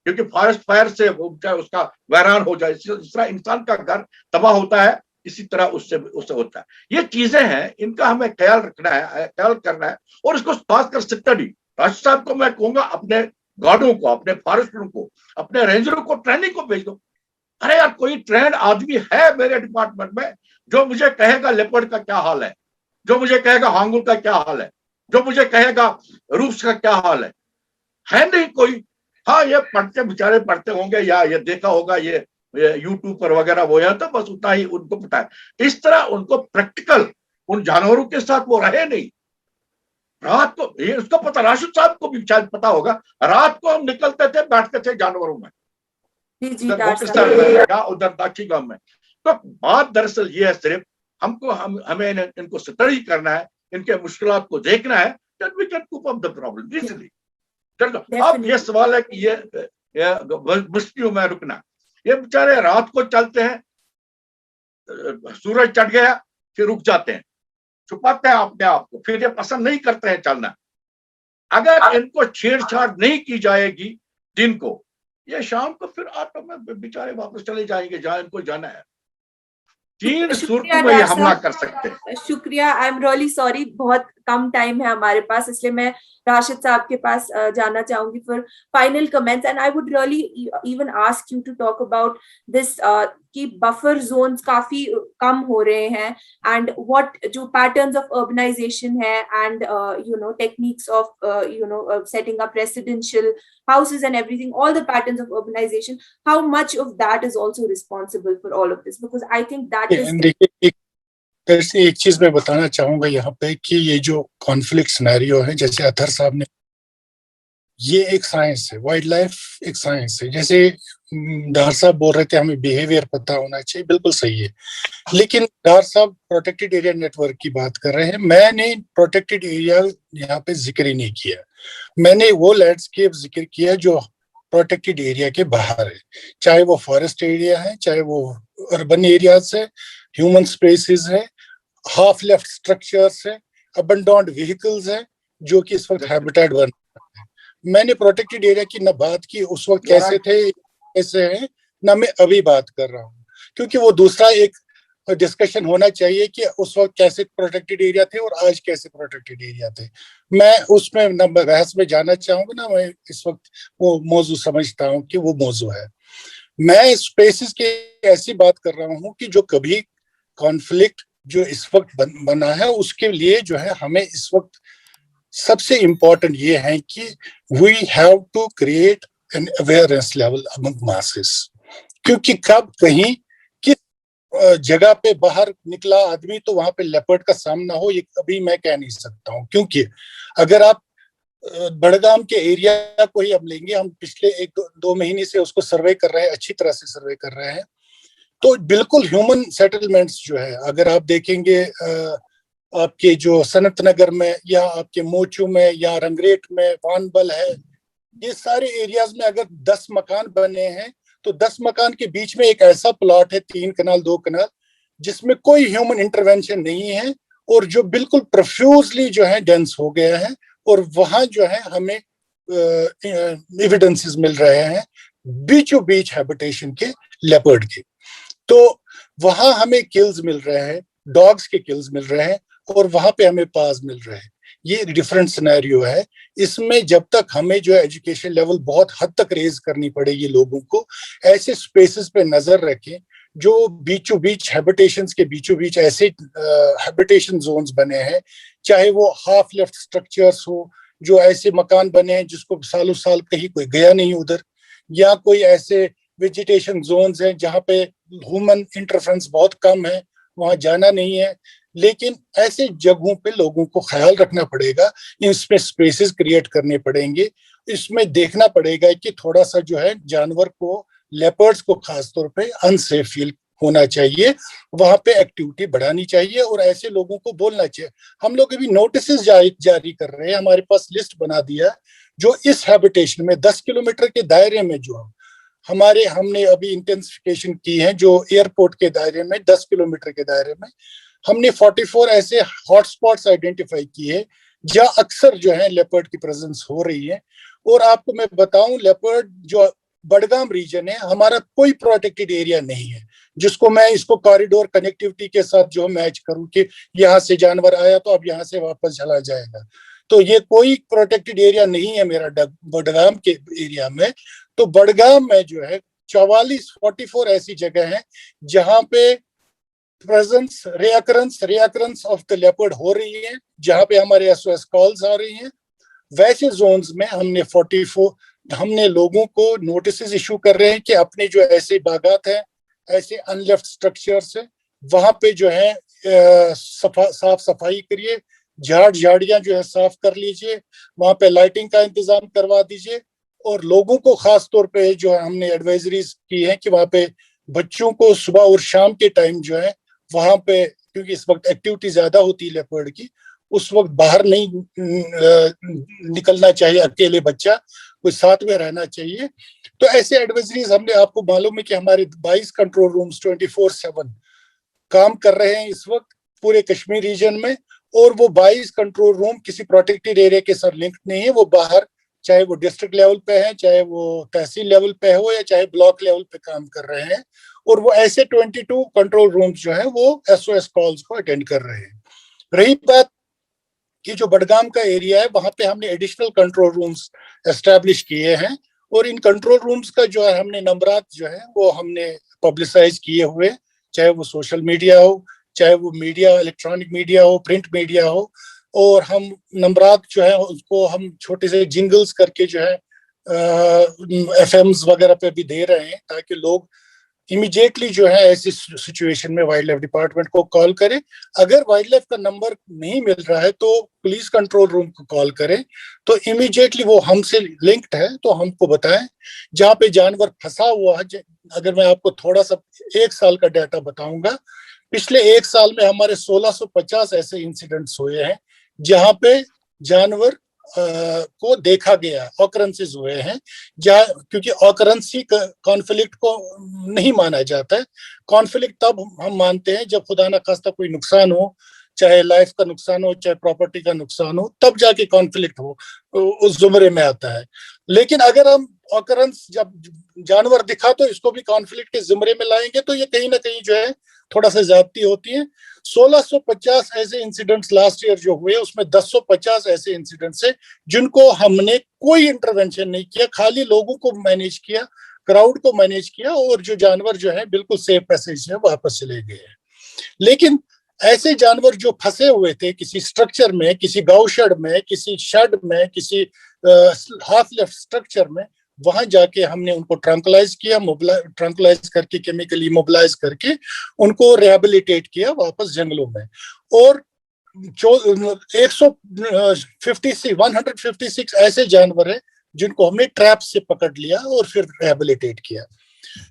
क्योंकि फॉरेस्ट फायर से वो चाहे उसका वैरान हो जाए, जिस तरह इंसान का घर तबाह होता है इसी तरह उससे होता है। ये चीजें हैं, इनका हमें ख्याल रखना है, ख्याल करना है, और इसको खासकर स्टडी। राष्ट्र साहब को मैं कहूंगा अपने गार्डों को, अपने फॉरेस्टरों को, अपने रेंजरों को ट्रेनिंग को भेज दो। अरे यार, कोई ट्रेंड आदमी है मेरे डिपार्टमेंट में जो मुझे कहेगा लेपर्ड का क्या हाल है, जो मुझे कहेगा हांगुल का क्या हाल है, जो मुझे कहेगा रूप्स का क्या हाल है नहीं कोई। हाँ, ये पढ़ते बेचारे पढ़ते होंगे या ये देखा होगा ये यूट्यूब पर वगैरह वो है, तो बस उतना ही उनको पता है। इस तरह उनको प्रैक्टिकल उन जानवरों के साथ वो रहे नहीं। रात को ये उसको पता, राशिद साहब को भी शायद पता होगा, रात को हम निकलते थे, बैठते थे जानवरों में, या उधर दाची गांव में। तो बात दरअसल ये है, सिर्फ हमको हमें इनको स्टडी करना है, इनके मुश्किलात को देखना है, then we can cope up the problem easily। अब ये सवाल है कि ये मुश्किलों में रुकना, ये बेचारे रात को चलते हैं, सूरज चढ़ गया फिर रुक जाते हैं, छुपाते हैं अपने आप को, फिर ये पसंद नहीं करते हैं चलना। अगर इनको छेड़छाड़ नहीं की जाएगी दिन को, ये शाम को फिर ऑटो में बेचारे वापस चले जाएंगे जहां इनको जाना है। 3 सूरतों में ये हमला कर सकते हैं। शुक्रिया। आई एम रियली सॉरी, बहुत कम टाइम है हमारे पास, इसलिए मैं राशिद साहब के पास जाना चाहूंगी for final comments. And I would really even ask you to talk about this कि बफर जोन्स काफी कम हो रहे हैं, एंड व्हाट जो पैटर्न्स ऑफ अर्बनाइजेशन है, and you know techniques of setting up residential houses and everything, all the patterns of urbanization, how much of that is also responsible for all of this? Because I think that is... देखिए, एक चीज मैं बताना चाहूंगा यहाँ पे कि ये जो कॉन्फ्लिक्ट सिनेरियो है, जैसे अतहर साहब ने, ये एक साइंस है, वाइल्ड लाइफ एक साइंस है। जैसे डार साहब बोल रहे थे हमें बिहेवियर पता होना चाहिए, बिल्कुल सही है, लेकिन डार साहब प्रोटेक्टेड एरिया नेटवर्क की बात कर रहे हैं। मैंने प्रोटेक्टेड एरिया यहाँ पे जिक्र ही नहीं किया, मैंने वो लैंडस्केप जिक्र किया जो प्रोटेक्टेड एरिया के बाहर है, चाहे वो फॉरेस्ट एरिया है, चाहे वो अर्बन एरियाज है, ह्यूमन स्पेसेस है, हाफ लेफ्ट स्ट्रक्चर्स है, अबंडोन्ड व्हीकल्स है जो कि इस वक्त हैबिटेट बन रहा है। मैंने प्रोटेक्टेड एरिया की न बात की उस वक्त कैसे थे, कैसे हैं, ना मैं अभी बात कर रहा हूँ, क्योंकि वो दूसरा एक डिस्कशन होना चाहिए कि उस वक्त कैसे प्रोटेक्टेड एरिया थे और आज कैसे प्रोटेक्टेड एरिया थे। मैं उसमें न बहस में जाना चाहूंगा, ना मैं इस वक्त वो मौजू समझता हूँ कि वो मौजू है। मैं स्पेसिस की ऐसी बात कर रहा हूँ कि जो कभी कॉन्फ्लिक्ट जो इस वक्त बना है, उसके लिए जो है हमें इस वक्त सबसे इम्पोर्टेंट ये है कि we have to create an awareness level among masses, क्योंकि कब कहीं किस जगह पे बाहर निकला आदमी तो वहां पे लेपर्ड का सामना हो, ये कभी मैं कह नहीं सकता हूँ। क्योंकि अगर आप बड़गाम के एरिया को ही हम लेंगे, हम पिछले एक दो महीने से उसको सर्वे कर रहे हैं, अच्छी तरह से सर्वे कर रहे हैं। तो बिल्कुल ह्यूमन सेटलमेंट्स जो है, अगर आप देखेंगे आपके जो सनत नगर में या आपके मोचू में या रंगरेट में वानबल है, ये सारे एरियाज में अगर 10 मकान बने हैं तो 10 मकान के बीच में एक ऐसा प्लॉट है 3 कनाल 2 कनाल जिसमें कोई ह्यूमन इंटरवेंशन नहीं है और जो बिल्कुल प्रोफ्यूजली जो है डेंस हो गया है, और वहां जो है हमें एविडेंसेस मिल रहे हैं बीचों बीच हैबिटेशन के लेपर्ड के। तो वहां हमें किल्स मिल रहे हैं, डॉग्स के किल्स मिल रहे हैं, और वहां पे हमें पास मिल रहे हैं। ये डिफरेंट सिनेरियो है। इसमें जब तक हमें जो एजुकेशन लेवल बहुत हद तक रेज करनी पड़ेगी लोगों को, ऐसे स्पेसेस पे नजर रखें जो बीचों बीच हैबिटेशंस के बीचों बीच ऐसे हैबिटेशन जोन्स बने हैं, चाहे वो हाफ लेफ्ट स्ट्रक्चर्स हो, जो ऐसे मकान बने हैं जिसको सालों साल कहीं कोई गया नहीं उधर, या कोई ऐसे वेजिटेशन जोन्स हैं जहाँ पे ह्यूमन इंटरफेरेंस बहुत कम है, वहां जाना नहीं है। लेकिन ऐसे जगहों पे लोगों को ख्याल रखना पड़ेगा, इसमें स्पेसेस क्रिएट करने पड़ेंगे, इसमें देखना पड़ेगा कि थोड़ा सा जो है जानवर को, लेपर्ड्स को खासतौर पे अनसेफ फील होना चाहिए, वहां पे एक्टिविटी बढ़ानी चाहिए और ऐसे लोगों को बोलना चाहिए। हम लोग अभी नोटिस जारी कर रहे हैं, हमारे पास लिस्ट बना दिया जो इस हैबिटेशन में 10 किलोमीटर के दायरे में जो हमने अभी इंटेंसिफिकेशन की है, जो एयरपोर्ट के दायरे में 10 किलोमीटर के दायरे में हमने 44 ऐसे हॉटस्पॉट्स आइडेंटिफाई किए जहां अक्सर जो है लेपर्ड की प्रेजेंस हो रही है। और आपको मैं बताऊं, लेपर्ड जो बडगाम रीजन है, हमारा कोई प्रोटेक्टेड एरिया नहीं है जिसको मैं इसको कॉरिडोर कनेक्टिविटी के साथ जो मैच करूं कि यहाँ से जानवर आया तो अब यहाँ से वापस चला जाएगा। तो ये कोई प्रोटेक्टेड एरिया नहीं है मेरा बडगाम के एरिया में। तो बडगाम में जो है 44 ऐसी जगह है जहां पे presence recurrence of the leopard हो रही है, जहां पे हमारे SOS कॉल्स आ रही हैं। वैसे जोन्स में हमने लोगों को नोटिस इशू कर रहे हैं कि अपने जो ऐसे बागात हैं, ऐसे अनलेफ्ट स्ट्रक्चर्स है, वहां पे जो है साफ सफाई करिए, झाड़ियां जो है साफ कर लीजिए, वहां पे लाइटिंग का इंतजाम करवा दीजिए। और लोगों को खास तौर पे जो है हमने एडवाइजरीज की है कि वहां पे बच्चों को सुबह और शाम के टाइम जो है वहां पे, क्योंकि इस वक्त एक्टिविटी ज्यादा होती है लेपर्ड की, उस वक्त बाहर नहीं निकलना चाहिए, अकेले बच्चा कोई साथ में रहना चाहिए। तो ऐसे एडवाइजरीज हमने, आपको मालूम है कि हमारे 22 कंट्रोल रूम्स 24/7 काम कर रहे हैं इस वक्त पूरे कश्मीर रीजन में, और वो 22 कंट्रोल रूम किसी प्रोटेक्टेड एरिया के साथ लिंक्ड नहीं है। वो बाहर, चाहे वो डिस्ट्रिक्ट लेवल पे है, चाहे वो तहसील लेवल पे हो, या चाहे ब्लॉक लेवल पे काम कर रहे हैं। और वो ऐसे 22 कंट्रोल रूम्स जो है वो SOS कॉल्स को अटेंड कर रहे हैं। रही बात कि जो बडगाम का एरिया है, वहां पे हमने एडिशनल कंट्रोल रूम्स एस्टैब्लिश किए हैं, और इन कंट्रोल रूम्स का जो है हमने नंबरात जो है वो हमने पब्लिसाइज किए हुए, चाहे वो सोशल मीडिया हो, चाहे वो मीडिया, इलेक्ट्रॉनिक मीडिया हो, प्रिंट मीडिया हो। और हम नंबरात जो है उसको हम छोटे से जिंगल्स करके जो है FMs वगैरह पे भी दे रहे हैं, ताकि लोग इमीडिएटली जो है ऐसी सिचुएशन में वाइल्ड लाइफ डिपार्टमेंट को कॉल करें। अगर वाइल्ड लाइफ का नंबर नहीं मिल रहा है तो पुलिस कंट्रोल रूम को कॉल करें, तो इमीडिएटली वो हमसे लिंक्ड है तो हमको बताएं जहां पे जानवर फंसा हुआ है। अगर मैं आपको थोड़ा सा 1 साल का डाटा बताऊंगा, पिछले 1 साल में हमारे 1650 ऐसे इंसिडेंट्स हुए हैं जहां पे जानवर को देखा गया, ऑकरेंसेस हुए हैं, जहाँ, क्योंकि ऑकरेंस ही कॉन्फ्लिक्ट को नहीं माना जाता है। कॉन्फ्लिक्ट तब हम मानते हैं जब खुदा ना खास्ता कोई नुकसान हो, चाहे लाइफ का नुकसान हो, चाहे प्रॉपर्टी का नुकसान हो, तब जाके कॉन्फ्लिक्ट हो उस जुमरे में आता है। लेकिन अगर हम ऑकरेंस जब जानवर दिखा तो इसको भी कॉन्फ्लिक्ट के जुमरे में लाएंगे तो ये कहीं ना कहीं जो है थोड़ा सा ज्यादती होती है। 1650 ऐसे इंसिडेंट्स लास्ट ईयर जो हुए, उसमें 1050 ऐसे इंसिडेंट्स है जिनको हमने कोई इंटरवेंशन नहीं किया, खाली लोगों को मैनेज किया, क्राउड को मैनेज किया, और जो जानवर जो है बिल्कुल सेफ पैसेज में वापस चले गए हैं। लेकिन ऐसे जानवर जो फंसे हुए थे किसी स्ट्रक्चर में, किसी गौशेड में, किसी शेड में, किसी हाफ लेफ्ट स्ट्रक्चर में, वहां जाके हमने उनको ट्रंकलाइज किया, ट्रंकलाइज करके, केमिकली मोबिलाइज करके उनको रिहेबिलिटेट किया वापस जंगलों में। और 156 ऐसे जानवर हैं जिनको हमने ट्रैप से पकड़ लिया और फिर रिहेबिलिटेट किया।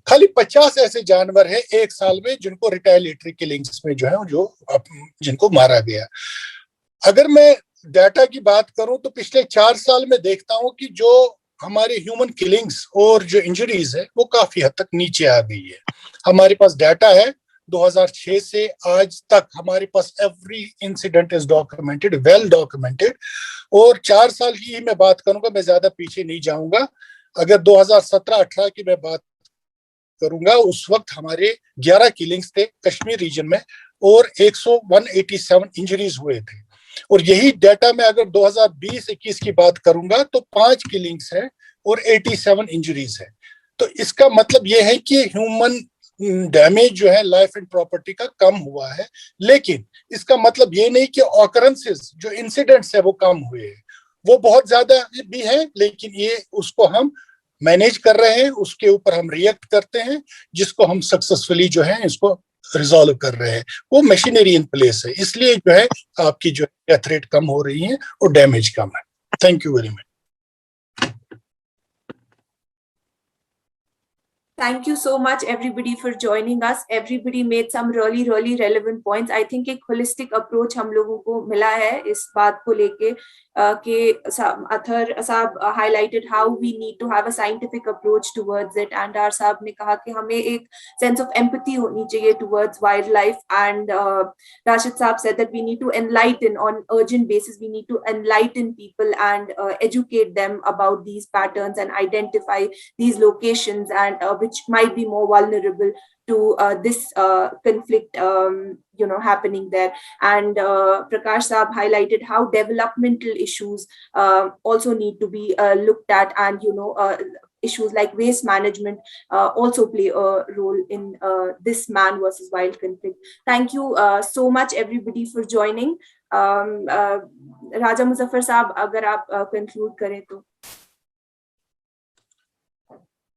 खाली 50 ऐसे जानवर हैं एक साल में जिनको रिटेलिएटरी किलिंग्स में जो है जिनको मारा गया। अगर मैं डाटा की बात करूं तो पिछले 4 साल में देखता हूं कि जो हमारे ह्यूमन किलिंग्स और जो इंजरीज है वो काफी हद तक नीचे आ गई है। हमारे पास डाटा है 2006 से आज तक हमारे पास every incident is documented, well documented. और 4 साल की ही मैं बात करूंगा, मैं ज्यादा पीछे नहीं जाऊंगा। अगर 2017-18 की मैं बात करूंगा, उस वक्त हमारे 11 किलिंग्स थे कश्मीर रीजन में और 187 इंजरीज हुए थे। और यही डाटा में अगर 2020-21 की बात करूंगा तो 5 किलिंग्स है और 87 इंजरीज है। तो इसका मतलब यह है कि ह्यूमन डैमेज जो है लाइफ एंड प्रॉपर्टी का कम हुआ है, लेकिन इसका मतलब ये नहीं कि ऑकरेंसेस जो इंसिडेंट्स है वो कम हुए हैं। वो बहुत ज्यादा भी है, लेकिन ये उसको हम मैनेज कर रहे हैं, उसके ऊपर हम रिएक्ट करते हैं, जिसको हम सक्सेसफुली जो है इसको रिजॉल्व कर रहे हैं। वो मशीनरी इन प्लेस है, इसलिए जो है आपकी जो डेथ रेट कम हो रही है और डैमेज कम है। Thank you very much. Thank you so much, everybody, for joining us. Everybody made some really, really relevant points. I think एक holistic approach हम लोगों को मिला है इस बात को लेके कि अथर साहब highlighted how we need to have a scientific approach towards it, and R साहब ने कहा कि हमें एक sense of empathy होनी चाहिए towards wildlife, and Rashid साहब said that we need to enlighten on urgent basis. We need to enlighten people and educate them about these patterns and identify these locations and which might be more vulnerable to this conflict happening there. And Prakash Saab highlighted how developmental issues also need to be looked at, and issues like waste management also play a role in this man versus wild conflict. Thank you so much everybody for joining. Raja Muzaffar Saab, अगर आप conclude करें तो।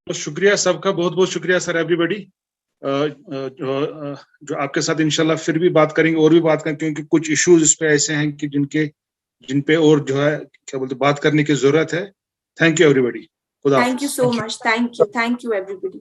तो शुक्रिया सबका, बहुत बहुत शुक्रिया सर एवरीबॉडी। जो आपके साथ इंशाल्लाह फिर भी बात करेंगे और भी बात करेंगे, क्योंकि कुछ इश्यूज इस पे ऐसे हैं कि जिन पे और जो है क्या बोलते बात करने की जरूरत है। Thank you everybody. Thank you so much. Thank you everybody.